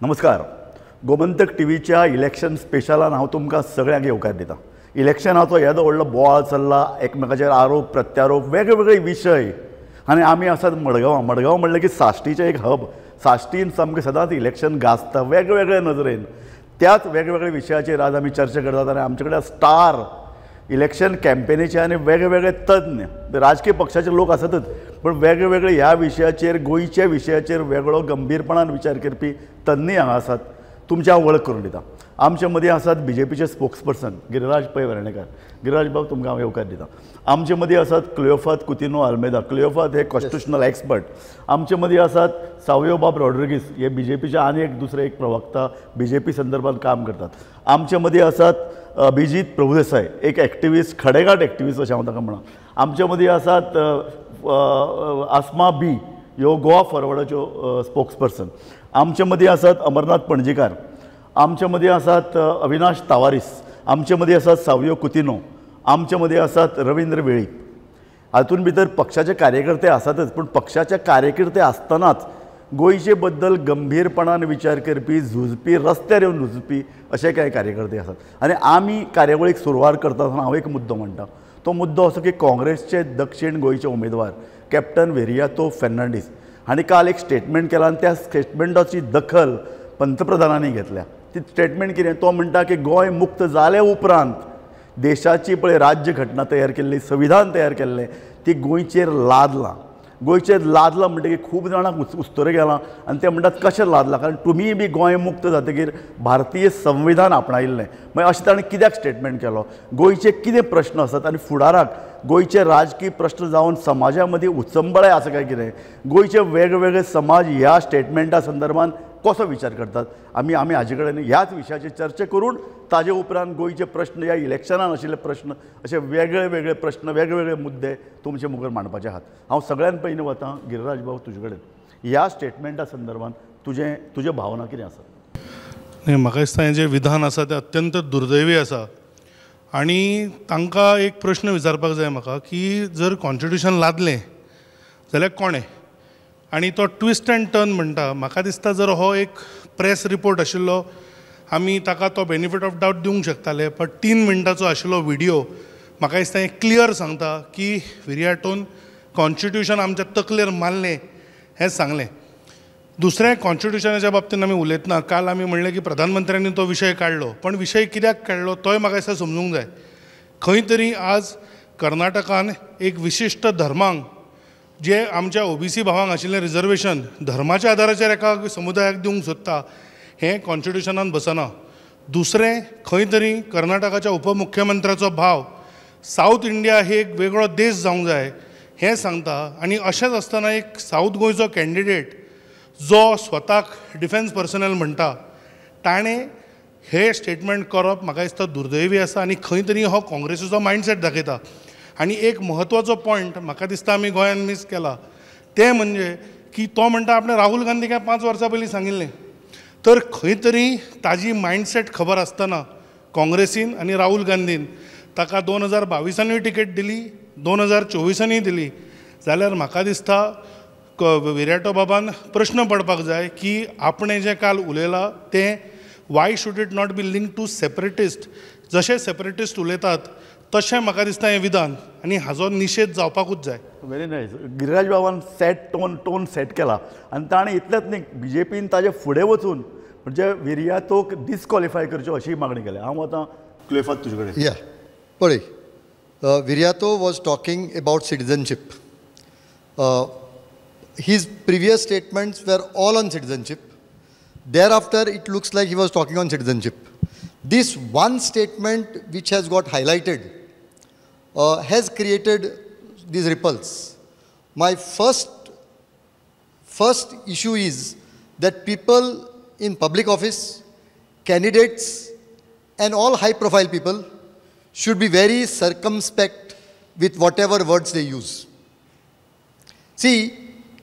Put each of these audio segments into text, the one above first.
नमस्कार. गोमंतक टीव्हीच्या इलेक्शन स्पेशलान हांव तुमकां सगळ्यांक येवकार दिता. इलेक्शनाचो येदो व्हडलो बोवाळ चल्ला, एकमेकाचेर आरोप प्रत्यारोप वेगळे विशय आनी आमी आसात मडगांव. मडगांव म्हणलें की साश्टीचें एक हब. साश्टीन सामकें सदांच इलेक्शन गाजता वेगवेगळे नजरेन. त्याच वेगवेगळ्या विशयाचेर आज आमी चर्चा करतात आनी आमचे कडेन स्टार इलेक्शन कॅम्पेनीचे आनी वेगवेगळे तज्ञ राजकीय पक्षाचे लोक आसातच, पण वेगवेगळे ह्या विशयाचेर गोंयच्या विशयाचेर वेगळो गंभीरपणान विचार करपी तज्ञ हांगा आसात. तुमची हांव वळख करून दिता. आमचे मदीं आसात बीजेपीचे स्पोक्सपर्सन गिरिराज पै वेर्णेकार. गिरिराज बाब तुमकां हांव येवकार दिता. आमचे मदीं आसात क्लियोफात कुतिनो आल्मेदा. क्लियोफात हे कॉन्स्टिट्युशनल एक्सपर्ट. आमचे मदीं आसात सावयो बाब रॉड्रिगीस, हे बीजेपीचे आनी एक दुसरे एक प्रवक्ता, बीजेपी संदर्भात काम करतात. आमचे मदीं आसात अभिजीत प्रभुदेसाय, एक एक्टिविस्ट, खडेगाठ एक्टिविस्ट अशें हांव ताका म्हणा. आमचे मदीं आसात आस्मा बी, ह्यो गोवा फॉरवर्डाच्यो स्पोक्सपर्सन. आमचे मदीं आसात अमरनाथ पणजीकार. आमचे मदीं आसात अविनाश तावारीस. आमचे मदीं आसात सावयो कुतिनो. आमचे मदीं आसात रवींद्र वेळी. हातून भितर पक्षाचे कार्यकर्ते आसातच, पूण पक्षाचे कार्यकर्ते आसतनाच गोंयचे बद्दल गंभीरपणान विचार करपी, झुजपी, रस्त्यार येवन झुजपी अशे कांय कार्यकर्ते आसात. आनी आमी कार्यावळीक सुरवात करता हांव एक मुद्दो म्हणटा. तो मुद्दो असो की काँग्रेसचे दक्षिण गोंयचे उमेदवार कॅप्टन वेरियातो फेर्नांडीस हांणी काल एक स्टेटमेंट केला आनी त्या स्टेटमेंटाची दखल पंतप्रधानांनी घेतल्या. ती स्टेटमेंट कितें? तो म्हणटा की गोंय मुक्त जाले उपरांत देशाची पळय राज्य घटना तयार केल्ली, संविधान तयार केल्लें, ती गोंयचेर लादलां. गोंयचेर लादलां म्हणटकीर खूब जाणांक उस्तोरे गेलां आनी ते म्हणटात कशें लादलां, कारण तुमी बी गोंय मुक्त जातकीर भारतीय संविधान आपणायिल्लें. मागीर अशें ताणें कित्याक स्टेटमेंट केलो? गोंयचे कितें प्रश्न आसात आनी फुडाराक गोंयचे राजकीय प्रश्न जावन समाजा मदीं उचंबळाय आसा काय कितें? गोंयचे वेगवेगळे समाज ह्या स्टेटमेंटा संदर्भान कसो विचार करतात? आमी हाजे कडेन ह्याच विशयाचेर चर्चा करून ताजे उपरांत गोंयचे प्रश्न, ह्या इलेक्शनान आशिल्ले प्रश्न, अशे वेगळे प्रश्न, वेगवेगळे मुद्दे तुमचे मुखार मांडपाचे आहात. हांव सगळ्यान पयलीं वतां गिरिराज बाब तुजे कडेन. ह्या स्टेटमेंटा संदर्भान तुजे भावना कितें आसा? म्हाका दिसता हें जें विधान आसा तें अत्यंत दुर्दैवी आसा. आनी तांकां एक प्रश्न विचारपाक जाय म्हाका की जर कॉन्स्टिट्युशन लादलें जाल्यार कोणें? आनी तो ट्विस्ट एंड टर्न म्हणटा. म्हाका दिसता जर हो एक प्रेस रिपोर्ट आशिल्लो आमी ताका तो बेनिफीट ऑफ डावट दिवंक शकताले, पण 3 मिनटाचो आशिल्लो व्हिडिओ म्हाका दिसता हें क्लियर सांगता की विरियाटोन कॉन्स्टिट्युशन आमच्या तकलेर मारलें हें सांगलें. दुसरें, कॉन्स्टिट्युशनाच्या बाबतींत आमी उलयतना काल आमी म्हणलें की प्रधानमंत्र्यांनी तो विशय काडलो, पण विशय कित्याक काडलो तोय म्हाका दिसता समजूंक जाय. खंय तरी आज कर्नाटकान एक विशिश्ट धर्मांक, जे आमच्या ओबीसी भावांक आशिल्लें रिजर्वेशन धर्माच्या आदाराचेर एका समुदायाक दिवंक सोदता, हें कॉन्स्टिट्युशनान बसना. दुसरें, खंय तरी कर्नाटकाच्या उपमुख्यमंत्र्याचो भाव सावथ इंडिया हे एक वेगळो देश जावंक जाय हें सांगता. आनी अशेंच आसतना एक सावथ गोंयचो कॅन्डिडेट जो स्वताक डिफेन्स पर्सनल म्हणटा, ताणें हे स्टेटमेंट करप म्हाका दिसता दुर्दैवी आसा. आनी खंय तरी हो काँग्रेसीचो मायंडसेट दाखयता. आनी एक म्हत्वाचो पॉयंट म्हाका दिसता आमी गोंयांत मिस केला, तें म्हणजे की तो म्हणटा आपणें राहुल गांधीक 5 वर्सां पयलीं सांगिल्लें. तर खंय तरी ताजी मायंडसेट खबर आसतना काँग्रेसीन आनी राहुल गांधीन ताका 2022 टिकेट दिली, 2024 दिली, जाल्यार म्हाका दिसता विरियाटो बाबान प्रश्न पडपाक जाय की आपणें जें काल उलयलां तें why should it not be link to separatist. जशे सेपरेटिस्ट उलयतात तशें म्हाका दिसता हें विधान, आनी हाजो निशेध जावपाकूच जाय. Very nice. गिरिराज बाबान टोन सेट केला आनी ताणें इतलेंच न्ही, बीजेपीन ताजे फुडें वचून म्हणजे विरियातोक डिस्क्वॉलिफाय करच्यो अशी मागणी केल्या. हांव आतां क्लियोफात तुजे कडेन. या पळय, Viriato was talking about citizenship. his previous statements were all on citizenship. Thereafter, it looks like he was talking on citizenship. This one statement which has got highlighted has created these ripples. My first issue is that people in public office, candidates and all high-profile people should be very circumspect with whatever words they use. See,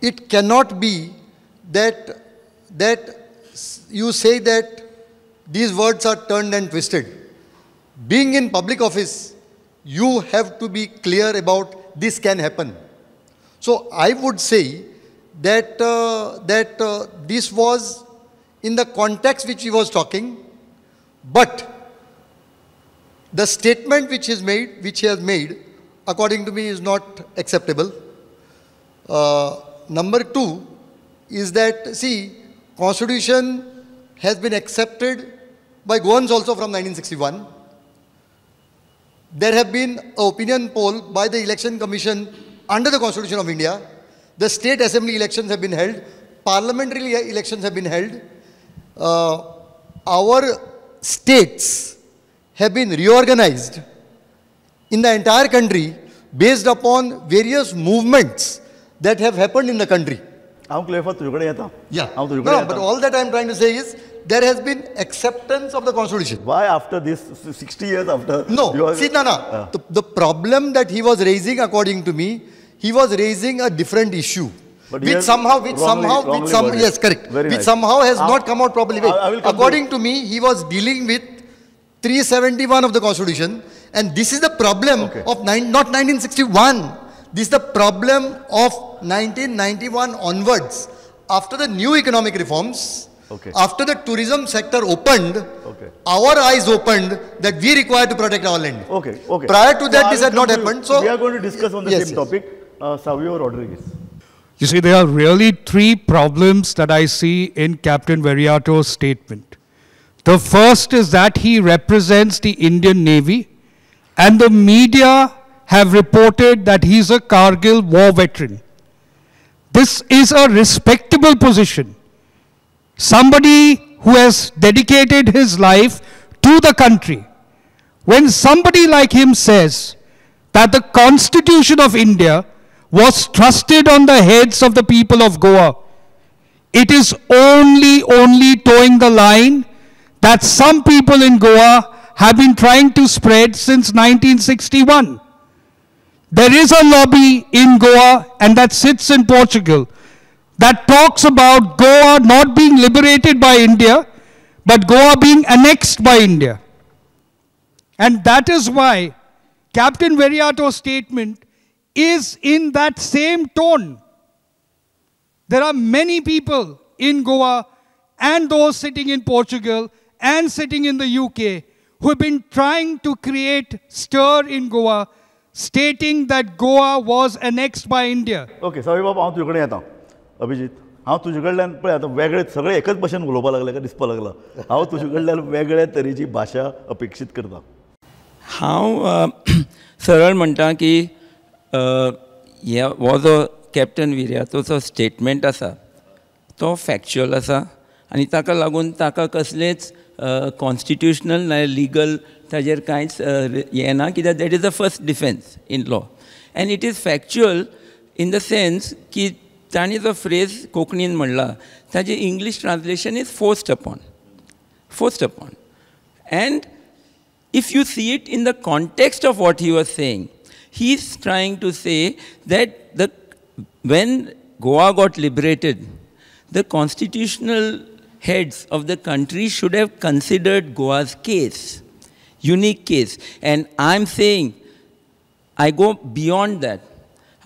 it cannot be that you say that these words are turned and twisted. Being in public office, you have to be clear about this can happen. So I would say that this was in the context which he was talking, but the statement which he has made, according to me, is not acceptable. Number two is that, see, Constitution has been accepted by Goans also from 1961. There have been an opinion poll by the Election Commission under the Constitution of India. The state assembly elections have been held. Parliamentary elections have been held. Our states have been reorganized in the entire country based upon various movements that have happened in the country. Yeah. No, but all that I am trying to say is there has been acceptance of the Constitution. Why after this 60 years after? No, see, no. The problem that he was raising, according to me, he was raising a different issue. Which somehow has not come out properly. According to me, he was dealing with 371 of the Constitution, and this is the problem of not 1961. This is the problem of 1991 onwards. After the new economic reforms, after the tourism sector opened, our eyes opened that we require to protect our land. Prior to that, this had not happened. So we are going to discuss on the same topic. Savio Rodriguez. You see, there are really three problems that I see in Captain Veriato's statement. The first is that he represents the Indian Navy, and the media have reported that he's a Kargil war veteran. This is a respectable position. Somebody who has dedicated his life to the country. When somebody like him says that the Constitution of India was trusted on the heads of the people of Goa, it is only towing the line that some people in Goa have been trying to spread since 1961. There is a lobby in Goa, and that sits in Portugal, that talks about Goa not being liberated by India, but Goa being annexed by India. And that is why Captain Veriato's statement is in that same tone. There are many people in Goa and those sitting in Portugal and sitting in the UK who have been trying to create stir in Goa, stating that Goa was annexed by India. Okay, Savi Baba, हांव तुजे कडेन येता. अभिजीत, हांव तुजे कडल्यान पळय आतां वेगळे सगळे एकच भाशेन उलोवपाक लागले काय दिसपाक लागला. हांव तुजे कडल्यान वेगळे तरेची भाशा अपेक्षीत करता. हांव सरळ म्हणटा की हो जो कॅप्टन विर्यातोचो स्टेटमेंट आसा तो फॅक्च्युअल आसा आनी ताका लागून ताका कसलेच कॉन्स्टिट्युशनल ना लिगल ताजेर कांयच हें ना कित्याक that is the first defence in law end it is factual in the sense की तांणी जो फ्रेज कोंकणीन म्हणला ताजें English translation is forced upon end if you see it in the context of what he was saying, he's trying to say that when Goa got liberated, the constitutional heads of the country should have considered Goa's case, unique case. And I'm saying, I go beyond that.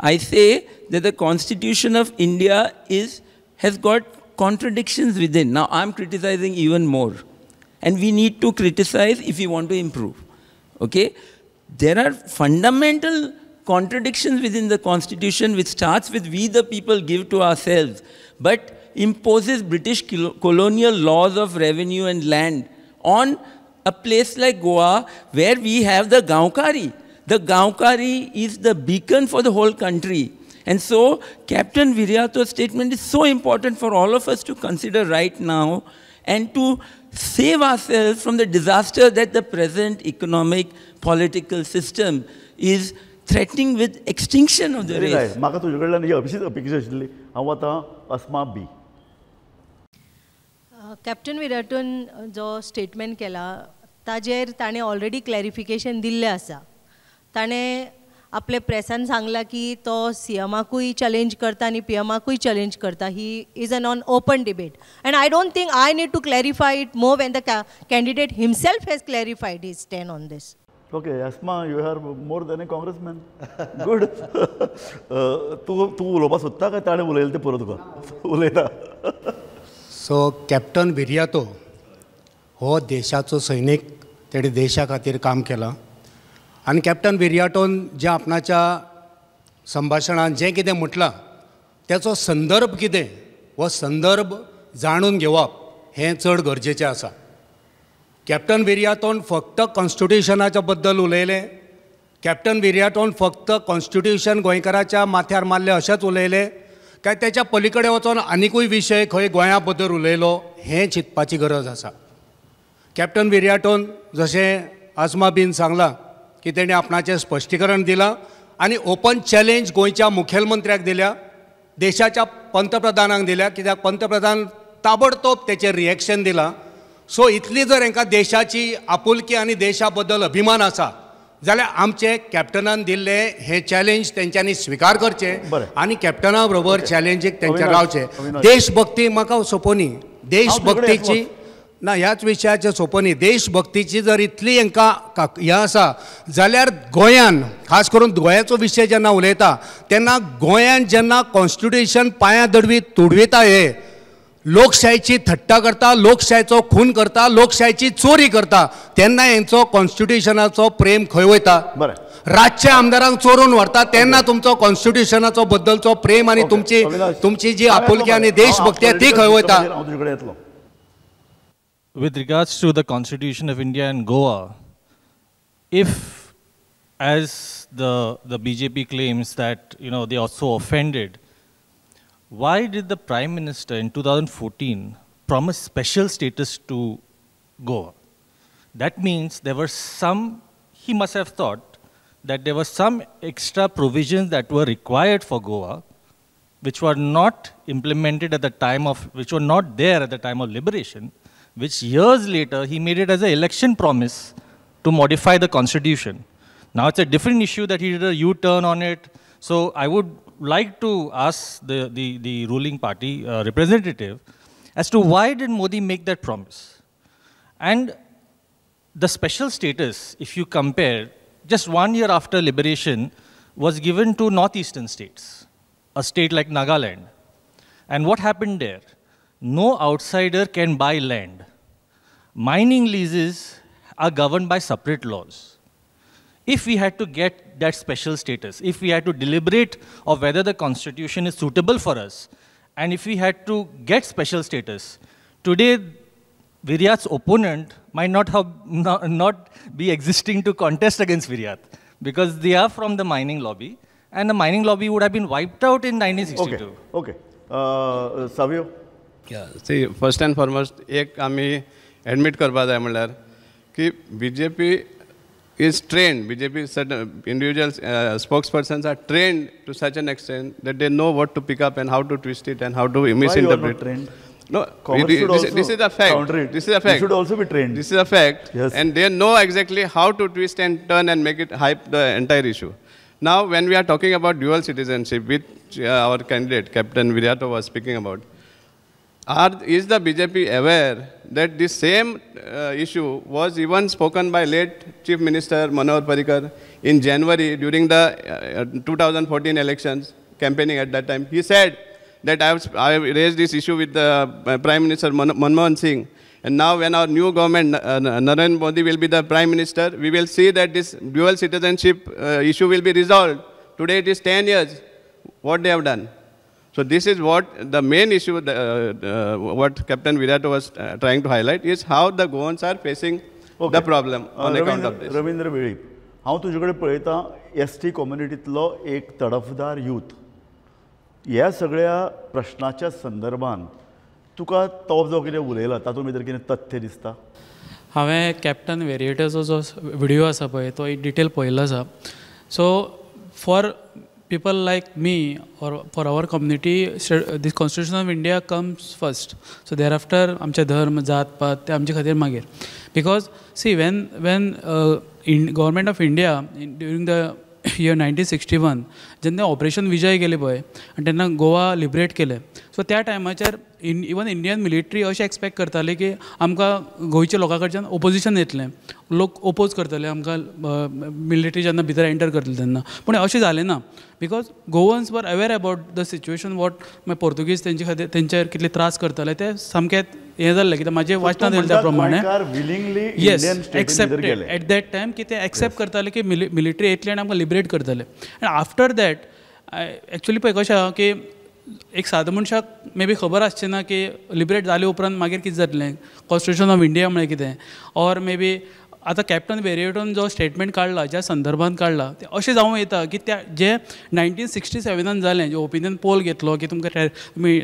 I say that the Constitution of India has got contradictions within. Now I'm criticizing even more. And we need to criticize if we want to improve. Okay? There are fundamental contradictions within the Constitution which starts with we the people give to ourselves, but imposes British colonial laws of revenue and land on a place like Goa where we have the Gaonkari. The Gaonkari is the beacon for the whole country. And so Captain Viryato's statement is so important for all of us to consider right now and to save ourselves from the disaster that the present economic, political system is threatening with extinction of the race. म्हाका तुजे कडल्यान ही अपेक्षा आशिल्ली. हांव आतां अस्मा बी. Captain विराटून जो statement केला ताजेर ताणें ऑलरेडी क्लॅरिफिकेशन दिल्लें आसा. ताणें आपले प्रेसान सांगला की तो सीएमाकूय चॅलेंज करता आनी पीएमाकूय चॅलेंज करता. He is an on open debate and I don't think I need to clarify it more when the candidate himself has clarified his stand on this. Okay, Asma, you are more than a congressman. Good. तू उलोवपाक सोदता काय ताणें उलयलें तें पुरो तुका? उलयता. So captain Viriato हो देशाचो सैनीक, तेणे देशा खातीर काम केलां. आनी कॅप्टन विर्याटोन जे आपणाच्या संभाशणान जें कितें म्हटलां त्याचो संदर्भ कितें हो संदर्भ जाणून घेवप हें चड गरजेचें आसा. कॅप्टन विर्याटोन फक्त कॉन्स्टिट्युशनाच्या बद्दल उलयलें, कॅप्टन विर्याटोन फक्त कॉन्स्टिट्युशन गोंयकाराच्या माथ्यार मारलें अशेंच उलयलें काय तेच्या पलीकडे वचून आनिकूय विशय खंय गोंया बद्दल उलयलो हें चिंतपाची गरज आसा. कॅप्टन विर्याटोन जशें आजमा बीन सांगलां की तेणें आपणाचें स्पश्टीकरण दिलां आनी ओपन चॅलेंज गोंयच्या मुखेलमंत्र्याक दिल्या, देशाच्या पंतप्रधानाक दिल्या, कित्याक पंतप्रधान ताबडतोब तेचेर रिएक्शन दिलां. सो इतली जर हांकां देशाची आपुलकी आनी देशा बद्दल अभिमान आसा जाल्यार आमचे कॅप्टनान दिल्ले हे चॅलेंज तेंच्यांनी स्विकार करचे आनी कॅप्टना बरोबर चॅलेंजीक तेंचे रावचे. देशभक्ती म्हाका सोंपोनी, देशभक्तीची ना ह्याच विशयाचे सोंपोनी, देशभक्तीची जर इतली हांकां हें आसा जाल्यार गोंयान खास करून गोंयाचो विशय जेन्ना उलयता तेन्ना गोंयान जेन्ना कॉन्स्टिट्युशन पांयां दडवी तुडविता, हे लोकशायेची थट्टा करता, लोकशायेचो खून करता, लोकशायेची चोरी करता, तेन्ना हेंचो कॉन्स्टिट्युशनाचो प्रेम खंय वयता? रातच्या आमदारांक चोरून व्हरता तेन्ना तुमचो कॉन्स्टिट्युशनाचो बद्दलचो प्रेम आनी तुमची जी आपुलकी आनी देशभक्ती ती खंय वयता? With regards to the Constitution of India and Goa, if, as the BJP claims that, you know, they are so offended, why did the Prime Minister in 2014 promise special status to Goa? That means there were some, he must have thought that there were some extra provisions that were required for Goa, which were not implemented at the time of, which were not there at the time of liberation, which years later he made it as an election promise to modify the constitution. Now it's a different issue that he did a U-turn on it. So I would like to ask the ruling party representative as to why did Modi make that promise? And the special status, if you compare, just 1 year after liberation was given to northeastern states, a state like Nagaland. And what happened there? No outsider can buy land. Mining leases are governed by separate laws. If we had to get that special status, if we had to deliberate of whether the constitution is suitable for us, and if we had to get special status, today Viryat's opponent might not be existing to contest against Viryat, because they are from the mining lobby, and the mining lobby would have been wiped out in 1962. Okay. Savio? Yeah, see, first and foremost, एक आम्ही admit करपा जाय म्हणल्यार की BJP is trained, BJP certain individual spokespersons are trained to such an extent that they know what to pick up and how to twist it and how to misinterpret. Why you are not trained? No, this is a fact. This is a fact. You should also be trained. This is a fact. Yes. And they know exactly how to twist and turn and make it hype the entire issue. Now, when we are talking about dual citizenship, which our candidate, Captain Viryato, was speaking about, is the BJP aware that this same issue was even spoken by late Chief Minister Manohar Parrikar in January during the 2014 elections, campaigning at that time? He said that I have raised this issue with the Prime Minister Manmohan Singh, and now when our new government, Narendra Modi, will be the Prime Minister, we will see that this dual citizenship issue will be resolved. Today it is 10 years. What they have done? So this is what the main issue, what Captain Viryato was trying to highlight, is how the Goans are facing the problem on account of this. Ravindra Velip, हांव तुजे कडेन पळयतां ST कम्युनिटींतलो एक तडफदार youth. ह्या सगळ्या प्रश्नाच्या संदर्भान तुका तो जो कितें उलयला तातूंत भितर कितें तथ्य दिसता? हांवें कॅप्टन वेरिएटोचो जो व्हिडियो आसा पळय तो एक डिटेल पळयल्लो आसा. So for people like me or for our community, this Constitution of India comes first. So thereafter, आमचे धर्म, जात, पात, ते आमचे खातीर मागीर. Because see, when government of India during the year 1961, जेन्ना ऑपरेशन विजय केले पळय, आनी तेन्ना गोवा लिबरेट केले. सो त्या टायमाचेर इवन इंडियन मिलिटरी अशें एक्सपेक्ट करताले की आमकां गोंयच्या लोकां कडच्यान ओपोजिशन येतलें, लोक ओपोज करतले आमकां मिलिटरी जेन्ना भितर एंटर करतले तेन्ना. पूण अशें जालें ना, बिकॉज गोवन्स वर aware about the situation what मागीर पोर्तुगीज तेंचे खातीर तेंचेर कितले त्रास करताले ते सामकें हें जाल्लें. कित्याक म्हाजें वाचनांत येयलें त्या प्रमाणे yes accepted eight that time की ते एक्सेप्ट करताले की मिलिटरी येतली आनी आमकां लिबरेट करतले. आनी आफ्टर दॅट एक्चुली पळय कशें आहा की एक सादो मनशाक मे बी खबर आसचें ना की लिबरेट जाले उपरांत मागीर कितें जातलें, कॉन्स्टिट्यूशन ऑफ इंडिया म्हळ्यार कितें, ऑर मे बी आतां कॅप्टन वेरिएटोन जो स्टेटमेंट काडला ज्या संदर्भांत काडला ते अशें जावं येता की त्या जे 1967 जालें जे ओपिनियन पोल घेतलो की तुमकां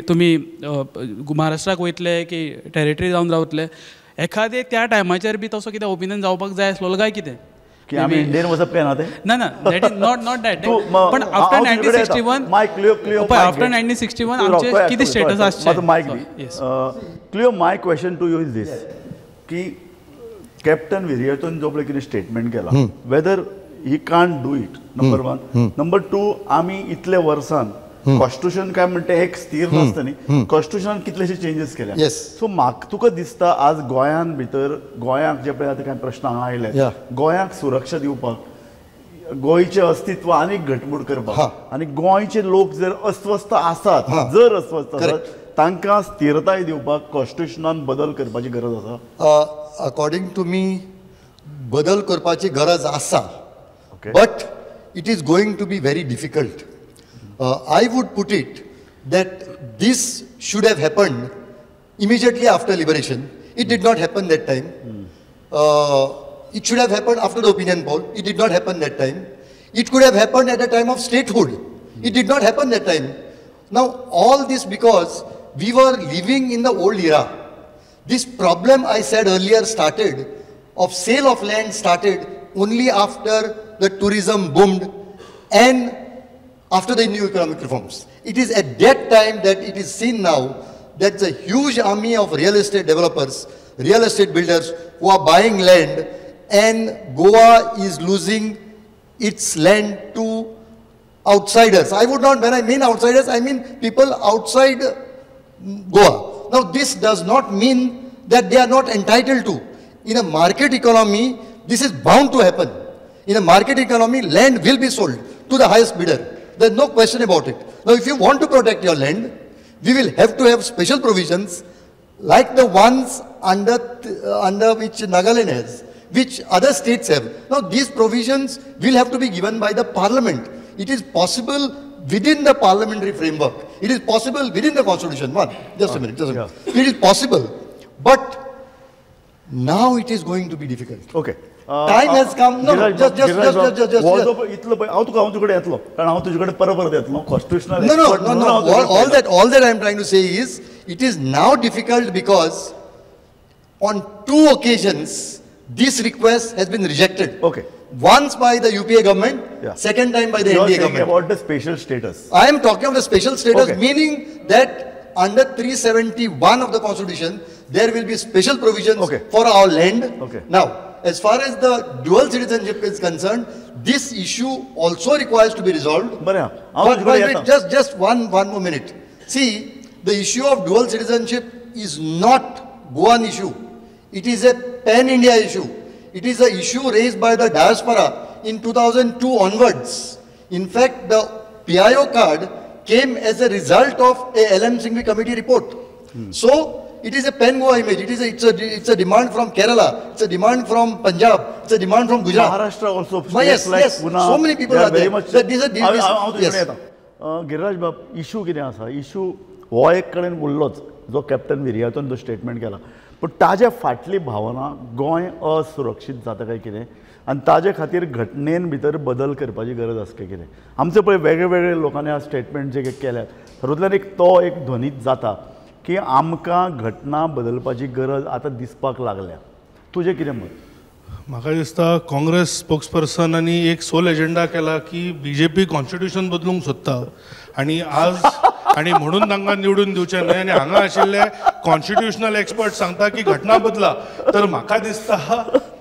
तुमी महाराष्ट्राक वयतले की टेरिटरी जावन रावतले, एखादे त्या टायमाचेर बी तसो कितें ओपिनियन जावपाक जाय आसलो काय कितें की आमी इंडियन वचप काय ना ते ना दॅट इज नॉट दॅट. पण आफ्टर 1961 आफ्टर 1961 आमचे कितें स्टेटस आसचें. क्लियो my question to you is this की कॅप्टन वेरिएटोन जो पळय कितें स्टेटमेंट केला whether he can't do it, number 1. Number 2 आमी इतले वर्सान कॉन्स्टिट्यूशन काय म्हणते एक स्थिर नासता न्ही, कॉन्स्टिट्यूशनान कितलेशे चेंजीस केल्या. सो म्हाका तुका दिसता आज गोंयान भितर गोंयाक जे पळय आतां कांय प्रश्न हांगा आयले, गोंयाक सुरक्षा दिवपाक, गोंयचें अस्तित्व आनीक घटमूट करपाक आनी गोंयचे लोक जर अस्वस्थ आसात, जर अस्वस्थ आसात तांकां स्थिरताय दिवपाक कॉन्स्टिट्यूशनान बदल करपाची गरज आसा. अकॉर्डिंग टू मी बदल करपाची गरज आसा, but it is going to be very difficult. I would put it that this should have happened immediately after liberation. It did not happen that time. It should have happened after the opinion poll. It did not happen that time. It could have happened at the time of statehood. It did not happen that time. Now all this because we were living in the old era. This problem I said earlier started, of sale of land started only after the tourism boomed and after the new economic reforms. It is at that time that it is seen now that the huge army of real estate developers, real estate builders who are buying land, and Goa is losing its land to outsiders. I would not, when I mean outsiders, I mean people outside Goa. Now this does not mean that they are not entitled to. In a market economy, this is bound to happen. In a market economy, land will be sold to the highest bidder. There's no question about it. Now, if you want to protect your land, we will have to have special provisions like the ones under which Nagaland has, which other states have. Now, these provisions will have to be given by the parliament. It is possible within the parliamentary framework. It is possible within the constitution. Just a minute. It is possible. But now it is going to be difficult. Okay. Time has come. No, just. हांव तुजे कडेन येतलो कारण हांव तुजे कडेन परत येतलो constitutional. No. All that I am trying to say is it is now difficult because on 2 occasions this request has been rejected. Okay. Once by the UPA government, second time by the NDA government. About the special status. I am talking of the special status, meaning that under 371 of the constitution there will be special provisions for our land. Now, as far as the dual citizenship is concerned, this issue also requires to be resolved. But just one more minute. See, the issue of dual citizenship is not Goan issue. It is a pan-India issue. It is an issue raised by the diaspora in 2002 onwards. In fact, the PIO card came as a result of a LM Singhvi committee report. So, it is a pan-Goa image. It's a demand from Kerala. It's a demand from Punjab. It's a demand from Gujarat. Maharashtra also. Yes. So many people are very much. Giriraj बाब, issue कितें आसा? Issue हो एक कडेन उरलोच जो captain वेरिएटोन जो statement केला, पूण ताजे फाटली भावना गोंय असुरक्षीत जाता काय कितें आनी ताजे खातीर घटनेन भितर बदल करपाची गरज आसा काय कितें. आमचे पळय वेगळे वेगळे लोकांनी आज स्टेटमेंट जे केल्यात तातूंतल्यान एक ध्वनीत जाता की आमकां घटना बदलपाची गरज आतां दिसपाक लागल्या. तुजें कितें मत? म्हाका दिसता काँग्रेस स्पोक्सपर्सनांनी एक सोल एजेंडा केला की BJP कॉन्स्टिट्यूशन बदलूंक सोदता आनी म्हणून तांकां निवडून दिवचें न्हय आनी हांगा आशिल्ले कॉन्स्टिट्यूशनल एक्सपर्ट सांगता की घटना बदला. तर म्हाका दिसता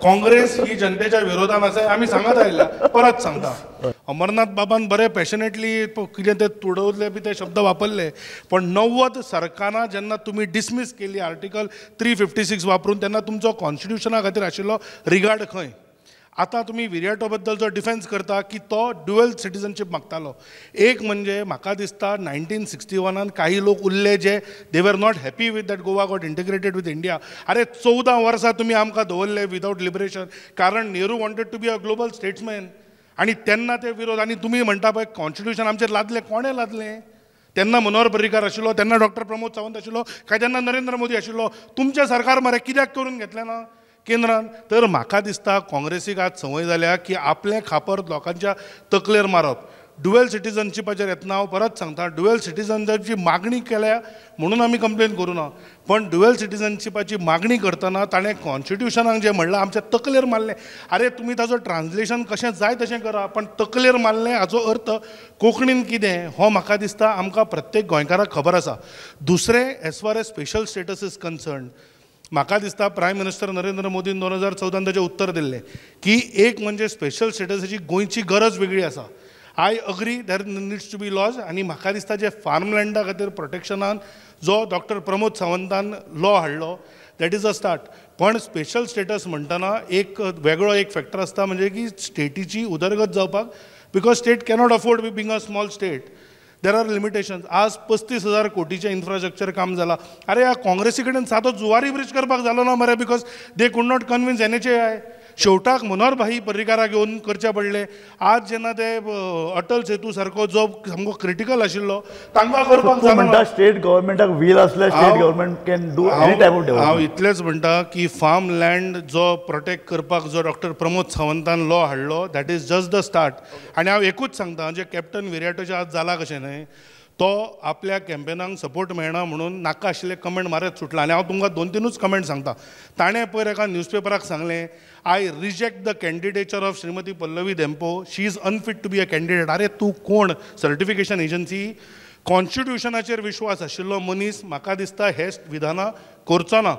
काँग्रेस ही जनतेच्या विरोधात आसा आमी सांगत आयल्या परत सांगता. अमरनाथ बाबान बरे पॅशनेटली कितें ते तुडवले बी ते शब्द वापरले, पण 90 सरकारां जेन्ना तुमी डिसमीस केली आर्टिकल 356 वापरून तेन्ना तुमचो कॉन्स्टिट्युशना खातीर आशिल्लो रिगार्ड खंय? आतां तुमी विर्याटो बद्दल जो डिफेन्स करता की तो ड्युअल सिटीजनशीप मागतालो. एक म्हणजे म्हाका दिसता 1961 काही लोक उरले जे they were not happy with that Goa got integrated with India. अरे 14 वर्सां तुमी आमकां दवरले विदाउट लिबरेशन, कारण Nehru wanted to be a global statesman. आणि तेन्ना ते विरोध, आणि तुम्ही म्हणटा पळय कॉन्स्टिट्युशन आमचेर लादलें, कोणें लादलें? तेन्ना मनोहर पर्रीकार आशिल्लो, तेन्ना डॉक्टर प्रमोद सावंत आशिल्लो, काय तेन्ना नरेंद्र मोदी आशिल्लो. तुमचें सरकार मरे कित्याक करून घेतलें ना केंद्रान? तर म्हाका दिसता काँग्रेसीक आज संवय जाल्या की आपले खापर लोकांच्या तकलेर मारप. ड्युअल सिटीजनशिपाचेर येतना हांव परत सांगता, ड्युअल सिटीजनशिपाची मागणी केल्या म्हणून आमी कंप्लेन करूं ना, पण ड्युअल सिटीजनशिपाची मागणी करतना ताणें कॉन्स्टिट्युशनाक जें म्हणलां आमच्या तकलेर मारलें. अरे तुमी ताचो ट्रान्सलेशन कशें जाय तशें करा, पण तकलेर मारलें हाचो अर्थ कोंकणीन कितें हो म्हाका दिसता आमकां प्रत्येक गोंयकाराक खबर आसा. दुसरें, age far age special status is concern, म्हाका दिसता प्रायम मिनिस्टर नरेंद्र मोदीन 2014 ताचें उत्तर दिल्लें की एक म्हणजे स्पेशल स्टेटसाची गोंयची गरज वेगळी आसा. I agree there needs to be laws, आणि म्हाका दिसता जे फार्मलँडा खातीर प्रोटेक्शनान जो डॉक्टर प्रमोद सावंतान लॉ हाडलो दॅट इज अ स्टार्ट. पण स्पेशल स्टेटस म्हणटना एक वेगळो एक फॅक्टर आसता, म्हणजे की स्टेटीची उदरगत जावपाक, because state cannot afford be being a small state. There are limitations. आज 35,000 कोटीचें इन्फ्रास्ट्रक्चर काम जाला. अरे ह्या काँग्रेसी कडेन सादो जुवारी ब्रिज करपाक जालो ना मरे, because they could not convince NHAI. शेवटाक मनोहर भाई पर्रीकाराक घेवन करचें पडलें. आज जेन्ना ते अटल सेतू सारको जो सामको क्रिटिकल आशिल्लो तांकां करपाक जालो ना. स्टेट गव्हर्मेंटाक वील आसल्यार state government can do any type of development. हांव इतलेंच म्हणटा की फार्म लँड जो प्रोटेक्ट करपाक जो डॉक्टर प्रमोद सावंतान लॉ हाडलो that is just the start. आनी हांव एकूच सांगता, जे कॅप्टन विर्याटोचे आज जाला कशें न्हय, तो आपल्या कॅम्पेनाक सपोर्ट मेळना म्हणून नाका आशिल्ले कमेंट मारत सुटला. आनी हांव तुमकां 2-3 कमेंट सांगता. ताणें पयर एका न्यूजपेपराक सांगलें, I reject the candidature of Shrimati Pallavi Dhempo, she is unfit to be a candidate. अरे तूं कोण? Certification agency? कॉन्स्टिट्युशनाचेर विश्वास आशिल्लो मनीस म्हाका दिसता हे विधानां करचो ना.